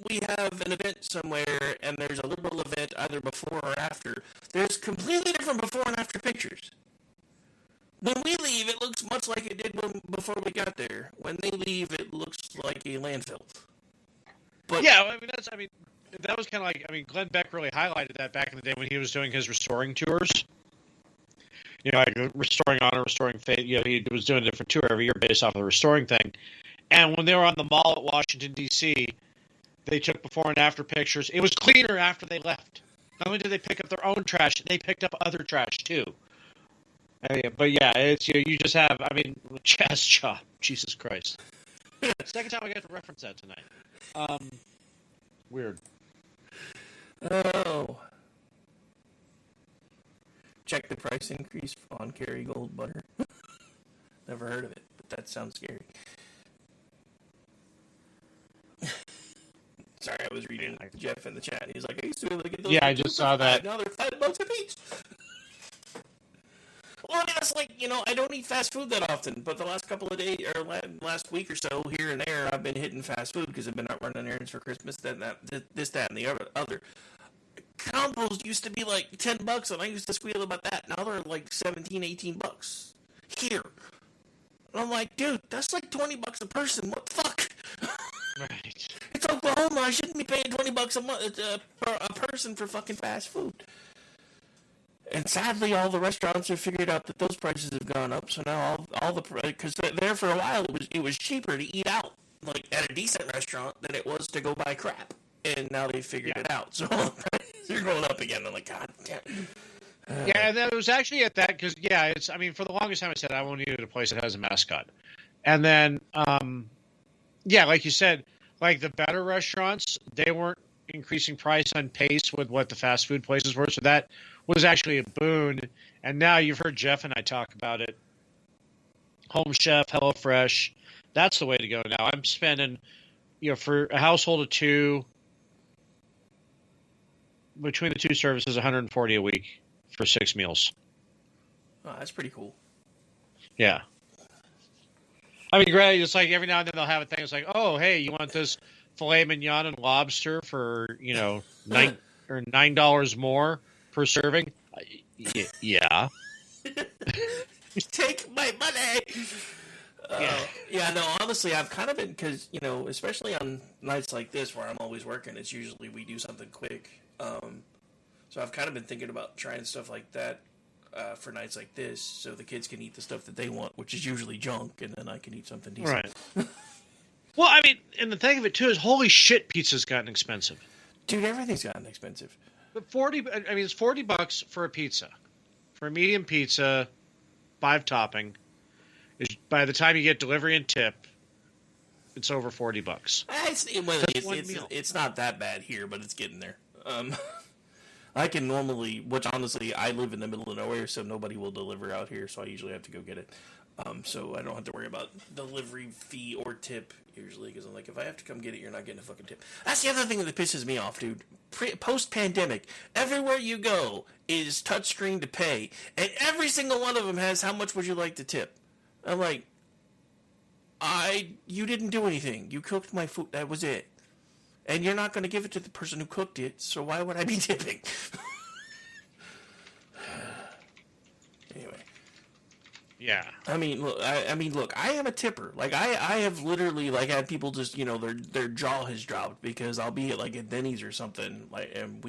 we have an event somewhere and there's a liberal event either before or after, there's completely different before and after pictures. When we leave, it looks much like it did before we got there. When they leave, it looks like a landfill. But yeah, that was kind of like, Glenn Beck really highlighted that back in the day when he was doing his restoring tours. Like Restoring Honor, Restoring Faith. He was doing a different tour every year based off of the restoring thing. And when they were on the mall at Washington, D.C., they took before and after pictures. It was cleaner after they left. Not only did they pick up their own trash, they picked up other trash too. I mean, but yeah, it's you just have. I mean, chest chop. Jesus Christ. Second time I got to reference that tonight. Weird. Oh. Check the price increase on Kerrygold butter. Never heard of it, but that sounds scary. Sorry, I was reading Jeff in the chat. He's like, I used to be able to get those. Yeah, I just saw that. Now they're $5 a piece. Well, it's like, I don't eat fast food that often, but the last couple of days, or last week or so, here and there, I've been hitting fast food because I've been out running errands for Christmas, that, and the other. Combos used to be like $10, and I used to squeal about that. Now they're like $17, $18 here. And I'm like, dude, that's like $20 a person. What the fuck? Right. It's Oklahoma. I shouldn't be paying $20 a month a person for fucking fast food. And sadly, all the restaurants have figured out that those prices have gone up. So now all the because there for a while it was cheaper to eat out like at a decent restaurant than it was to go buy crap. And now they figured it out. So they're going up again. I'm like, God damn. Yeah, and that was actually at that because it's. I mean, for the longest time I said I won't eat at a place that has a mascot, and then like you said, like the better restaurants, they weren't increasing price on pace with what the fast food places were, so that was actually a boon. And now you've heard Jeff and I talk about it. Home Chef, HelloFresh, that's the way to go now. I'm spending, for a household of two, between the two services, $140 a week for 6 meals. Oh, that's pretty cool. Yeah. I mean, great. It's like every now and then they'll have a thing. It's like, oh, hey, you want this filet mignon and lobster for $9 more per serving? Yeah. Take my money. No, honestly, I've kind of been because especially on nights like this where I'm always working, it's usually we do something quick. So I've kind of been thinking about trying stuff like that for nights like this, so the kids can eat the stuff that they want, which is usually junk, and then I can eat something decent. Right. Well, I mean, and the thing of it too is, holy shit, pizza's gotten expensive. Dude, everything's gotten expensive. But it's $40 for a pizza, for a medium pizza, 5 topping. By the time you get delivery and tip, it's over $40. It's not that bad here, but it's getting there. I can normally, which honestly, I live in the middle of nowhere, so nobody will deliver out here, so I usually have to go get it. So I don't have to worry about delivery fee or tip, usually, because I'm like, if I have to come get it, you're not getting a fucking tip. That's the other thing that pisses me off, dude. Post-pandemic, everywhere you go is touchscreen to pay, and every single one of them has, how much would you like to tip? I'm like, you didn't do anything. You cooked my food, that was it. And you're not going to give it to the person who cooked it, so why would I be tipping? Anyway. Yeah. I mean, look, I am a tipper. Like, I have literally, like, had people just, their jaw has dropped because I'll be at Denny's or something. Like, and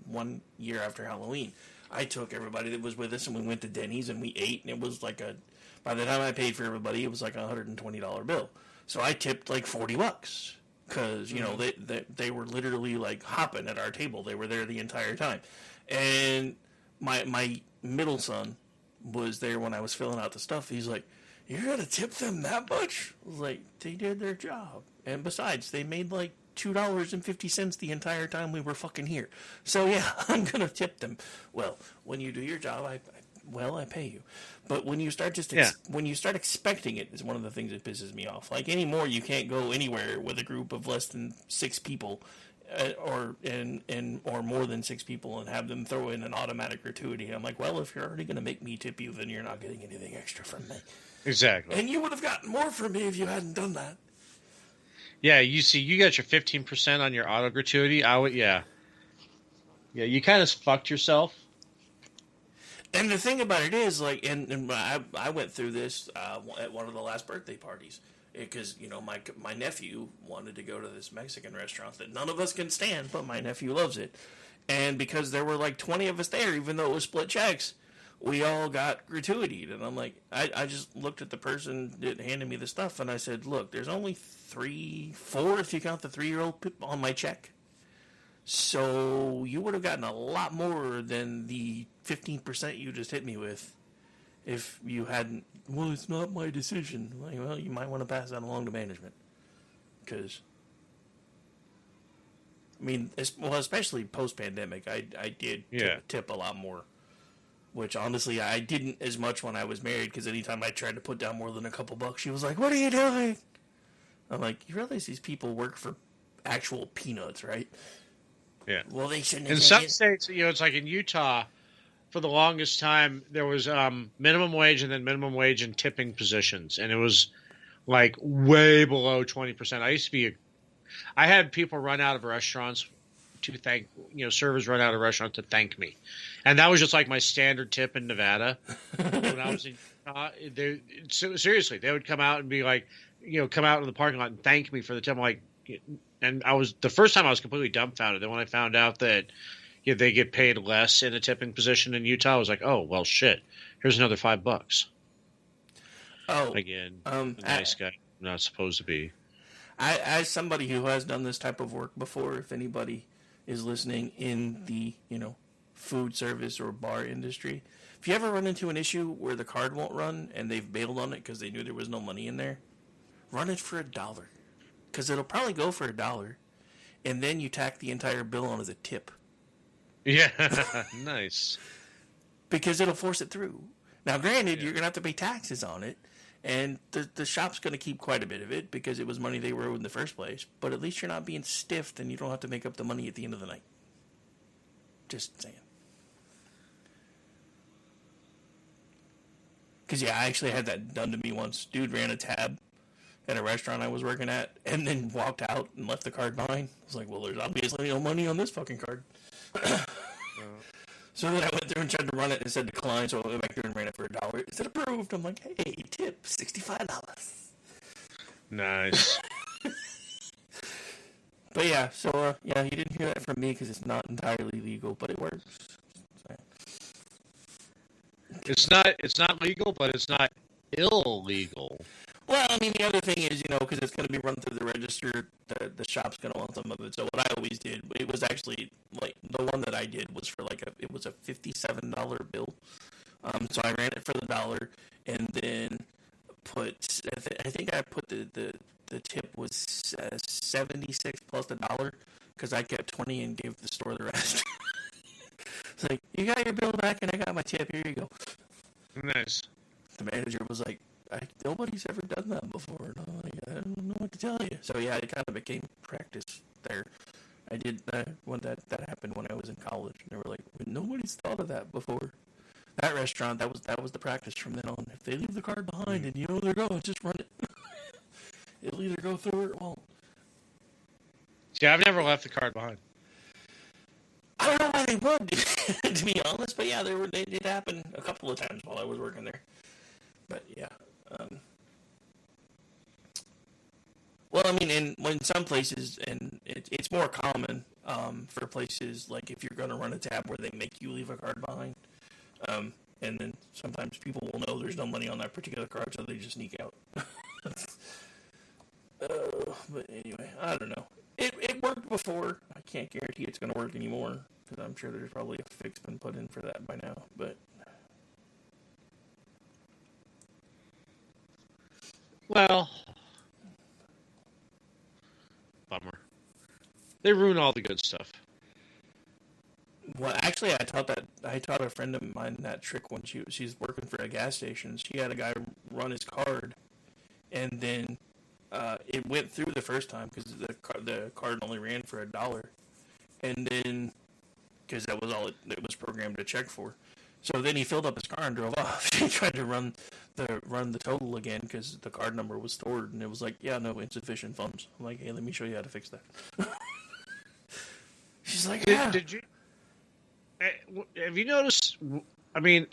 one year after Halloween, I took everybody that was with us and we went to Denny's and we ate, and it was like by the time I paid for everybody, it was like a $120 bill. So I tipped like $40. Because, they were literally, like, hopping at our table. They were there the entire time. And my middle son was there when I was filling out the stuff. He's like, you're going to tip them that much? I was like, they did their job. And besides, they made, like, $2.50 the entire time we were fucking here. So, yeah, I'm going to tip them. Well, when you do your job, I pay you. But when you start when you start expecting it, is one of the things that pisses me off. Like, anymore, you can't go anywhere with a group of less than 6 people, or more than 6 people, and have them throw in an automatic gratuity. I'm like, well, if you're already going to make me tip you, then you're not getting anything extra from me. Exactly. And you would have gotten more from me if you hadn't done that. Yeah, you got your 15% on your auto gratuity. Yeah, you kind of fucked yourself. And the thing about it is, like, and I went through this at one of the last birthday parties. Because, my nephew wanted to go to this Mexican restaurant that none of us can stand, but my nephew loves it. And because there were like 20 of us there, even though it was split checks, we all got gratuitied. And I'm like, I just looked at the person that handed me the stuff, and I said, look, there's only 4 if you count the 3-year-old on my check. So you would have gotten a lot more than the 15% you just hit me with if you hadn't, well, it's not my decision. Like, well, you might want to pass that along to management. Because, I mean, especially post-pandemic, I did tip a lot more. Which, honestly, I didn't as much when I was married, because anytime I tried to put down more than a couple bucks, she was like, what are you doing? I'm like, you realize these people work for actual peanuts, right? Yeah. Well, they shouldn't In have some it. states, it's like in Utah, for the longest time, there was minimum wage and then minimum wage and tipping positions. And it was like way below 20%. I had people run out of restaurants to thank, servers run out of restaurants to thank me. And that was just like my standard tip in Nevada. When I was in Utah, seriously, they would come out and be like, come out in the parking lot and thank me for the tip. I'm like, and the first time I was completely dumbfounded. Then when I found out that they get paid less in a tipping position in Utah, I was like, oh, well, shit. Here's another $5. Oh, again, a nice guy. I'm not supposed to be. As somebody who has done this type of work before, if anybody is listening in the, food service or bar industry, if you ever run into an issue where the card won't run and they've bailed on it because they knew there was no money in there, run it for $1. Because it'll probably go for $1, and then you tack the entire bill on as a tip. Yeah, nice. Because it'll force it through. Now, granted, you're going to have to pay taxes on it, and the shop's going to keep quite a bit of it because it was money they were owed in the first place. But at least you're not being stiffed, and you don't have to make up the money at the end of the night. Just saying. Because, I actually had that done to me once. Dude ran a tab at a restaurant I was working at, and then walked out and left the card behind. I was like, well, there's obviously no money on this fucking card. So then I went through and tried to run it and it said decline, so I went back there and ran it for $1. It said approved. I'm like, hey, tip, $65. Nice. But yeah, so you didn't hear that from me because it's not entirely legal, but it works. So. It's not legal, but it's not illegal. Well, I mean, the other thing is, because it's going to be run through the register, the shop's going to want some of it. So what I always did, it was actually, like, the one that I did was for, it was a $57 bill. So I ran it for the $1, and then I think I put the tip was 76 plus $1, because I kept 20 and gave the store the rest. It's like, you got your bill back, and I got my tip, here you go. Nice. The manager was like, nobody's ever done that before. And I'm like, I don't know what to tell you. So yeah, it kind of became practice there. I did when that happened when I was in college, and they were like, nobody's thought of that before. That restaurant, that was the practice from then on. If they leave the card behind and you know they're going, just run it. It'll either go through or it won't. Yeah, I've never left the card behind. I don't know why they would, to be honest, but yeah, they did happen a couple of times while I was working there. But yeah. Well, I mean, in some places, and it's more common for places like if you're going to run a tab where they make you leave a card behind, and then sometimes people will know there's no money on that particular card, so they just sneak out. But anyway, I don't know. It worked before. I can't guarantee it's going to work anymore, because I'm sure there's probably a fix been put in for that by now, but... Well, bummer. They ruin all the good stuff. Well, actually, I taught a friend of mine that trick when she's working for a gas station. She had a guy run his card, and then it went through the first time because the card only ran for $1, and then because that was all it was programmed to check for. So then he filled up his car and drove off. He tried to run the total again because the card number was stored, and it was like, yeah, no, insufficient funds. I'm like, hey, let me show you how to fix that. She's like, yeah. Did you? Have you noticed? I mean,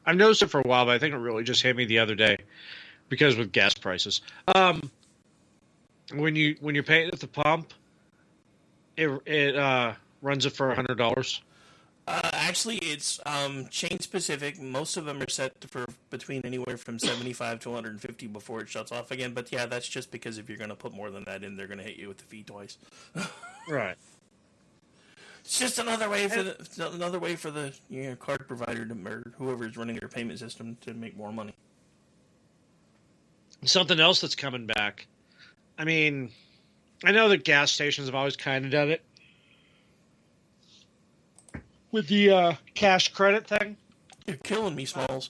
I've noticed it for a while, but I think it really just hit me the other day because with gas prices. When you're paying at the pump, it runs it for $100. Actually, it's chain specific. Most of them are set for between anywhere from 75 to 150 before it shuts off again. But yeah, that's just because if you're going to put more than that in, they're going to hit you with the fee twice. Right. It's just another way for the card provider to, or whoever's running their payment system to make more money. Something else that's coming back. I mean, I know that gas stations have always kind of done it with the cash credit thing. You're killing me, Smalls.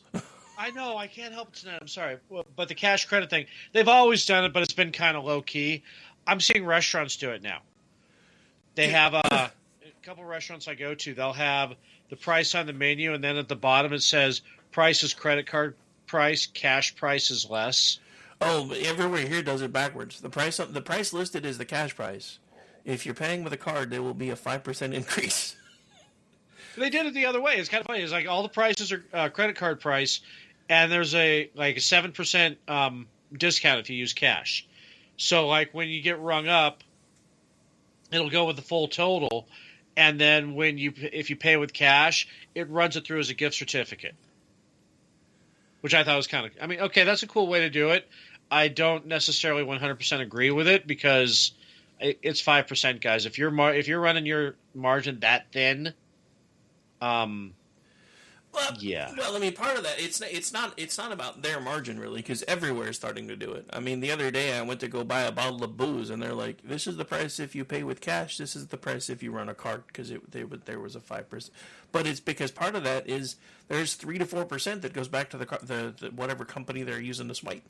I know, I can't help it tonight. I'm sorry. But the cash credit thing, they've always done it, but it's been kind of low key. I'm seeing restaurants do it now. They have a couple restaurants I go to, they'll have the price on the menu, and then at the bottom it says price is credit card price, cash price is less. Oh, but everywhere here does it backwards. The price listed is the cash price. If you're paying with a card, there will be a 5% increase. They did it the other way. It's kind of funny. It's like all the prices are credit card price, and there's a 7% discount if you use cash. So like when you get rung up, it'll go with the full total, and then if you pay with cash, it runs it through as a gift certificate, which I thought was kind of. I mean, okay, that's a cool way to do it. I don't necessarily 100% agree with it because it's 5%, guys. If you're running your margin that thin. Yeah. Well, I mean, part of that it's not about their margin really, because everywhere is starting to do it. I mean, the other day I went to go buy a bottle of booze, and they're like, "This is the price if you pay with cash. This is the price if you run a card," because there was a 5%. But it's because part of that is there's 3 to 4% that goes back to the whatever company they're using to swipe.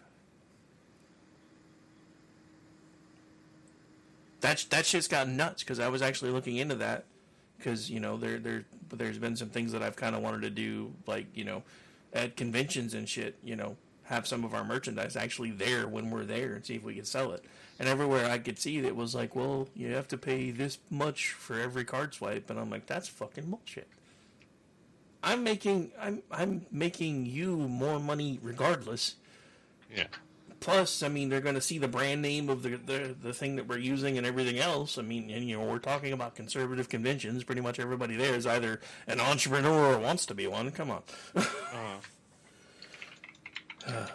That shit's gotten nuts because I was actually looking into that. Because, there's been some things that I've kind of wanted to do, like, at conventions and shit, have some of our merchandise actually there when we're there and see if we can sell it. And everywhere I could see it was like, well, you have to pay this much for every card swipe. And I'm like, that's fucking bullshit. I'm making you more money regardless. Yeah. Plus, I mean, they're going to see the brand name of the thing that we're using and everything else. I mean, and we're talking about conservative conventions. Pretty much everybody there is either an entrepreneur or wants to be one. Come on.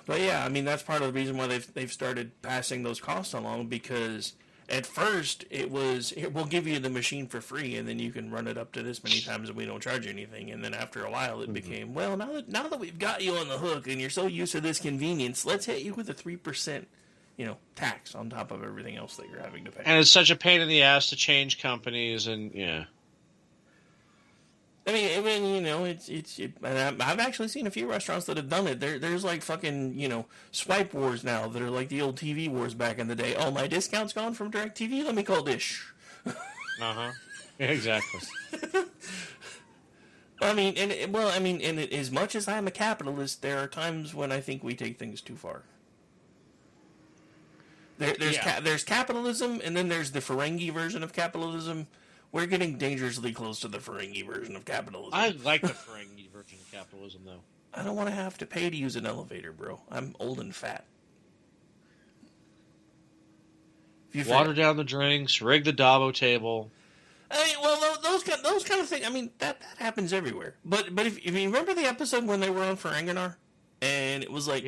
But yeah, I mean, that's part of the reason why they've started passing those costs along, because at first it we'll give you the machine for free and then you can run it up to this many times and we don't charge you anything. And then after a while it became, well, now that we've got you on the hook and you're so used to this convenience, let's hit you with a 3%, tax on top of everything else that you're having to pay. And it's such a pain in the ass to change companies, and yeah. I mean, and I've actually seen a few restaurants that have done it. There's like fucking, swipe wars now that are like the old TV wars back in the day. Oh, my discount's gone from DirecTV? Let me call Dish. Uh-huh. Yeah, exactly. and as much as I'm a capitalist, there are times when I think we take things too far. There's capitalism, and then there's the Ferengi version of capitalism. We're getting dangerously close to the Ferengi version of capitalism. I like the Ferengi version of capitalism, though. I don't want to have to pay to use an elevator, bro. I'm old and fat. Water down the drinks, rig the Dabo table. I mean, well, those kind of things. I mean, that happens everywhere. But if you remember the episode when they were on Ferenginar, and it was like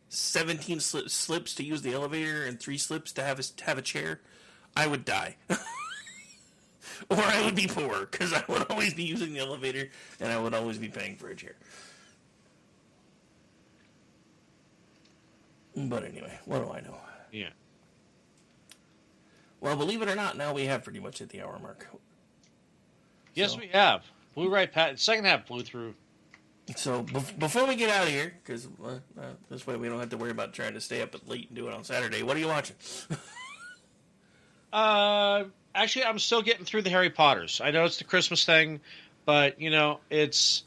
17 slips to use the elevator and 3 slips to have a chair, I would die. Or I would be poor, because I would always be using the elevator, and I would always be paying for a chair. But anyway, what do I know? Yeah. Well, believe it or not, now we have pretty much hit the hour mark. Yes, we have. Blew right past. Second half blew through. So, before we get out of here, because this way we don't have to worry about trying to stay up late and do it on Saturday, what are you watching? Actually, I'm still getting through the Harry Potters. I know it's the Christmas thing, but, it's...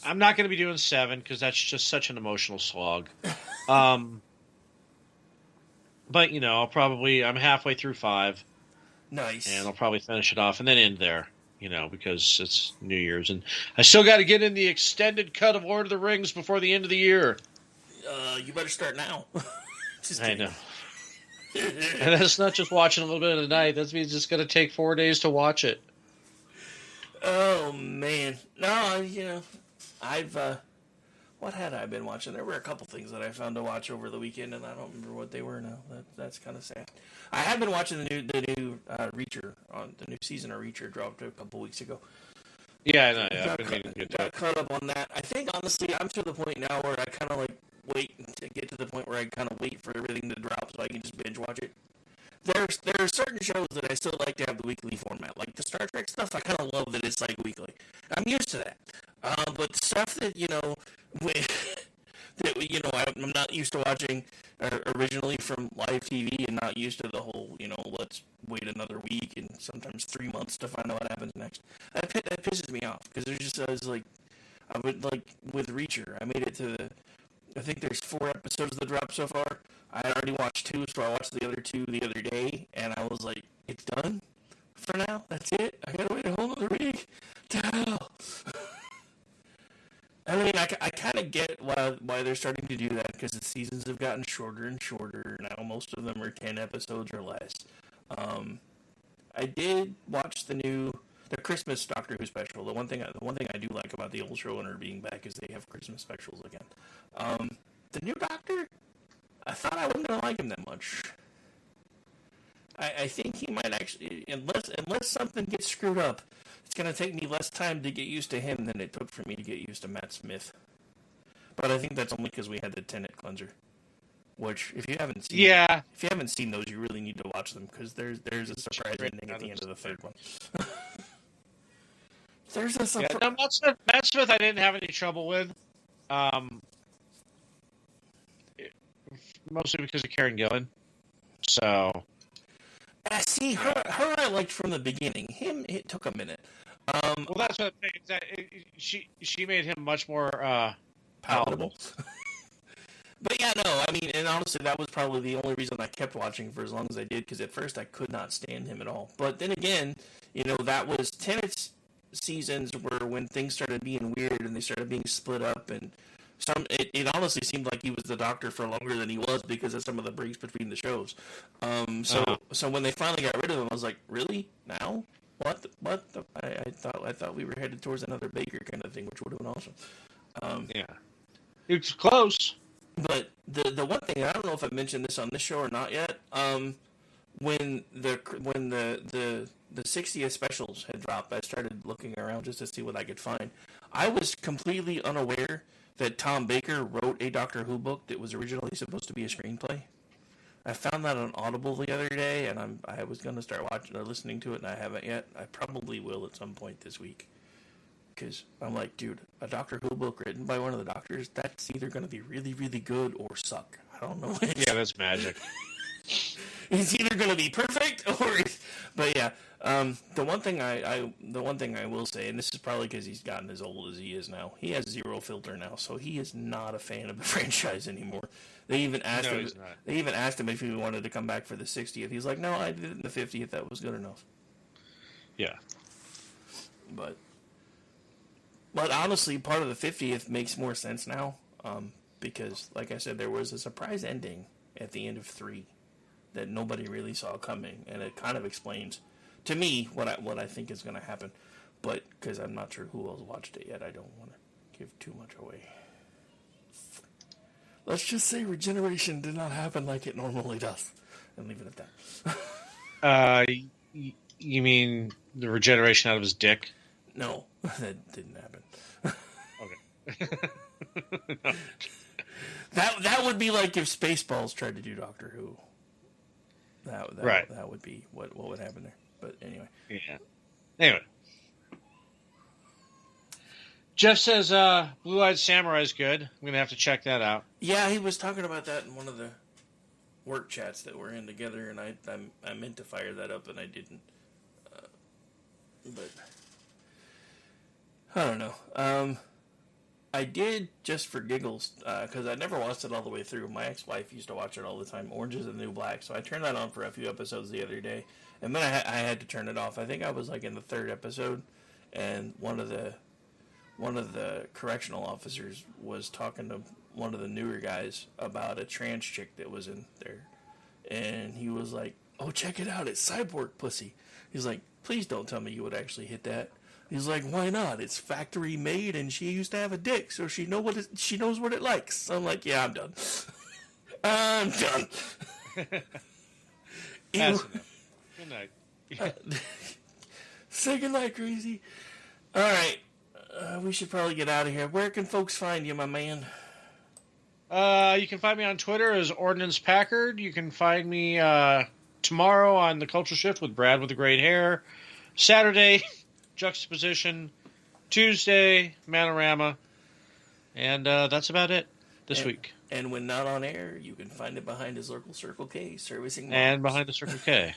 I'm not going to be doing 7, because that's just such an emotional slog. But, I'm halfway through 5. Nice. And I'll probably finish it off and then end there, because it's New Year's. And I still got to get in the extended cut of Lord of the Rings before the end of the year. You better start now. I know. And that's not just watching a little bit of the night. That means it's going to take 4 days to watch it. Oh, man. No, I've What had I been watching? There were a couple things that I found to watch over the weekend, and I don't remember what they were now. That's kind of sad. I have been watching the new Reacher. The new season of Reacher dropped a couple weeks ago. Yeah, I know. Yeah, I've been meaning to get to got it. caught up on that. I think, honestly, I'm to the point now where I kind of like wait to get to the point where I kind of wait for everything to drop so I can just binge watch it. There are certain shows that I still like to have the weekly format, like the Star Trek stuff. I kind of love that it's like weekly. I'm used to that. But stuff that I'm not used to watching originally from live TV, and not used to the whole let's wait another week and sometimes 3 months to find out what happens next. That pisses me off because I would like with Reacher. I made it to I think there's 4 episodes that dropped so far. I had already watched 2, so I watched the other 2 the other day, and I was like, it's done for now? That's it? I gotta wait a whole other week? To hell. I mean, I kind of get why they're starting to do that, because the seasons have gotten shorter and shorter. Now most of them are 10 episodes or less. I did watch the Christmas Doctor Who special. The one thing I do like about the old showrunner being back is they have Christmas specials again. The new Doctor, I thought I wasn't gonna like him that much. I think he might actually, unless something gets screwed up, it's gonna take me less time to get used to him than it took for me to get used to Matt Smith. But I think that's only because we had the Tenet cleanser. Which, if you haven't seen those, you really need to watch them, because there's a surprise ending at the end of the third one. There's a surprise. Yeah, Matt Smith, I didn't have any trouble with, mostly because of Karen Gillan. So, see, her I liked from the beginning. Him, it took a minute. Well, that's what she made him much more palatable. But yeah, no, I mean, and honestly, that was probably the only reason I kept watching for as long as I did, because at first I could not stand him at all. But then again, that was Tenet's seasons were when things started being weird and they started being split up, and it honestly seemed like he was the Doctor for longer than he was because of some of the breaks between the shows. So when they finally got rid of him, I was like, really? Now? What? I thought we were headed towards another Baker kind of thing, which would have been awesome. Yeah. It's close. But the one thing, I don't know if I mentioned this on this show or not yet, when the 60th specials had dropped, I started looking around just to see what I could find. I was completely unaware that Tom Baker wrote a Doctor Who book that was originally supposed to be a screenplay. I found that on Audible the other day, and I was going to start listening to it, and I haven't yet. I probably will at some point this week. Because I'm like, dude, a Doctor Who book written by one of the Doctors, that's either going to be really, really good or suck. I don't know which. Yeah, that's magic. It's either going to be perfect or... But yeah, the one thing I will say, and this is probably because he's gotten as old as he is now, he has zero filter now, so he is not a fan of the franchise anymore. They even asked him. They even asked him if he wanted to come back for the 60th. He's like, no, I did it in the 50th. That was good enough. Yeah. But honestly, part of the 50th makes more sense now, because, like I said, there was a surprise ending at the end of 3 that nobody really saw coming, and it kind of explains, to me, what I think is going to happen. But, because I'm not sure who else watched it yet, I don't want to give too much away. Let's just say regeneration did not happen like it normally does, and leave it at that. You mean the regeneration out of his dick? No, that didn't happen. Okay. No. That would be like if Spaceballs tried to do Doctor Who. That would be what would happen there. But anyway. Yeah. Anyway. Jeff says Blue-Eyed Samurai is good. I'm going to have to check that out. Yeah, he was talking about that in one of the work chats that we're in together, and I meant to fire that up, and I didn't. But I don't know. I did just for giggles, because I never watched it all the way through. My ex-wife used to watch it all the time, Orange is the New Black, so I turned that on for a few episodes the other day, and then I had to turn it off. I think I was like in the 3rd episode, and one of the correctional officers was talking to one of the newer guys about a trans chick that was in there, and he was like, oh, check it out, it's Cyborg Pussy. He's like, please don't tell me you would actually hit that. He's like, why not? It's factory made, and she used to have a dick, so she knows what it likes. I'm like, yeah, I'm done. I'm done. Good night. Say goodnight, Crazy. All right. We should probably get out of here. Where can folks find you, my man? You can find me on Twitter as Ordnance Packard. You can find me tomorrow on The Culture Shift with Brad with the great hair. Saturday, Juxtaposition. Tuesday, Manorama. And that's about it this week. And when not on air, you can find it behind his local Circle K, servicing moms. And behind the Circle K.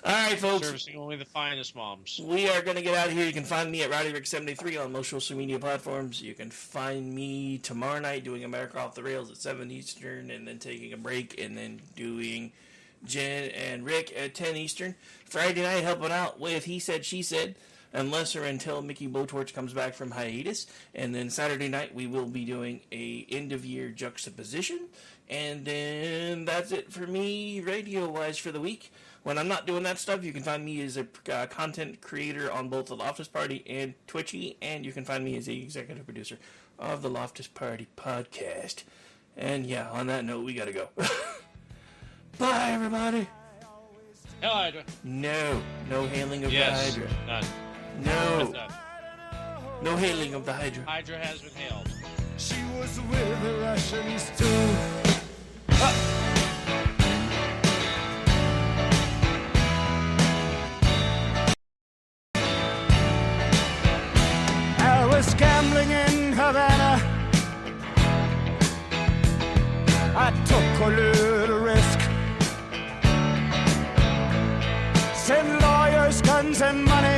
All right, folks. Servicing only the finest moms. We are going to get out of here. You can find me at RowdyRick73 on most social media platforms. You can find me tomorrow night doing America Off the Rails at 7 Eastern, and then taking a break, and then doing Jen and Rick at 10 Eastern. Friday night, helping out with He Said, She Said, unless or until Mickey Blowtorch comes back from hiatus. And then Saturday night, we will be doing a end-of-year juxtaposition. And then that's it for me, radio-wise, for the week. When I'm not doing that stuff, you can find me as a content creator on both the Loftus Party and Twitchy, and you can find me as the executive producer of the Loftus Party podcast. And yeah, on that note, we gotta go. Bye, everybody. Hell Hydra. No hailing of the Yes. Hydra. None. No. No hailing of the Hydra. Hydra has been hailed. She was with the Russians too. I was gambling in Havana. I took a little risk. Sent lawyers, guns, and money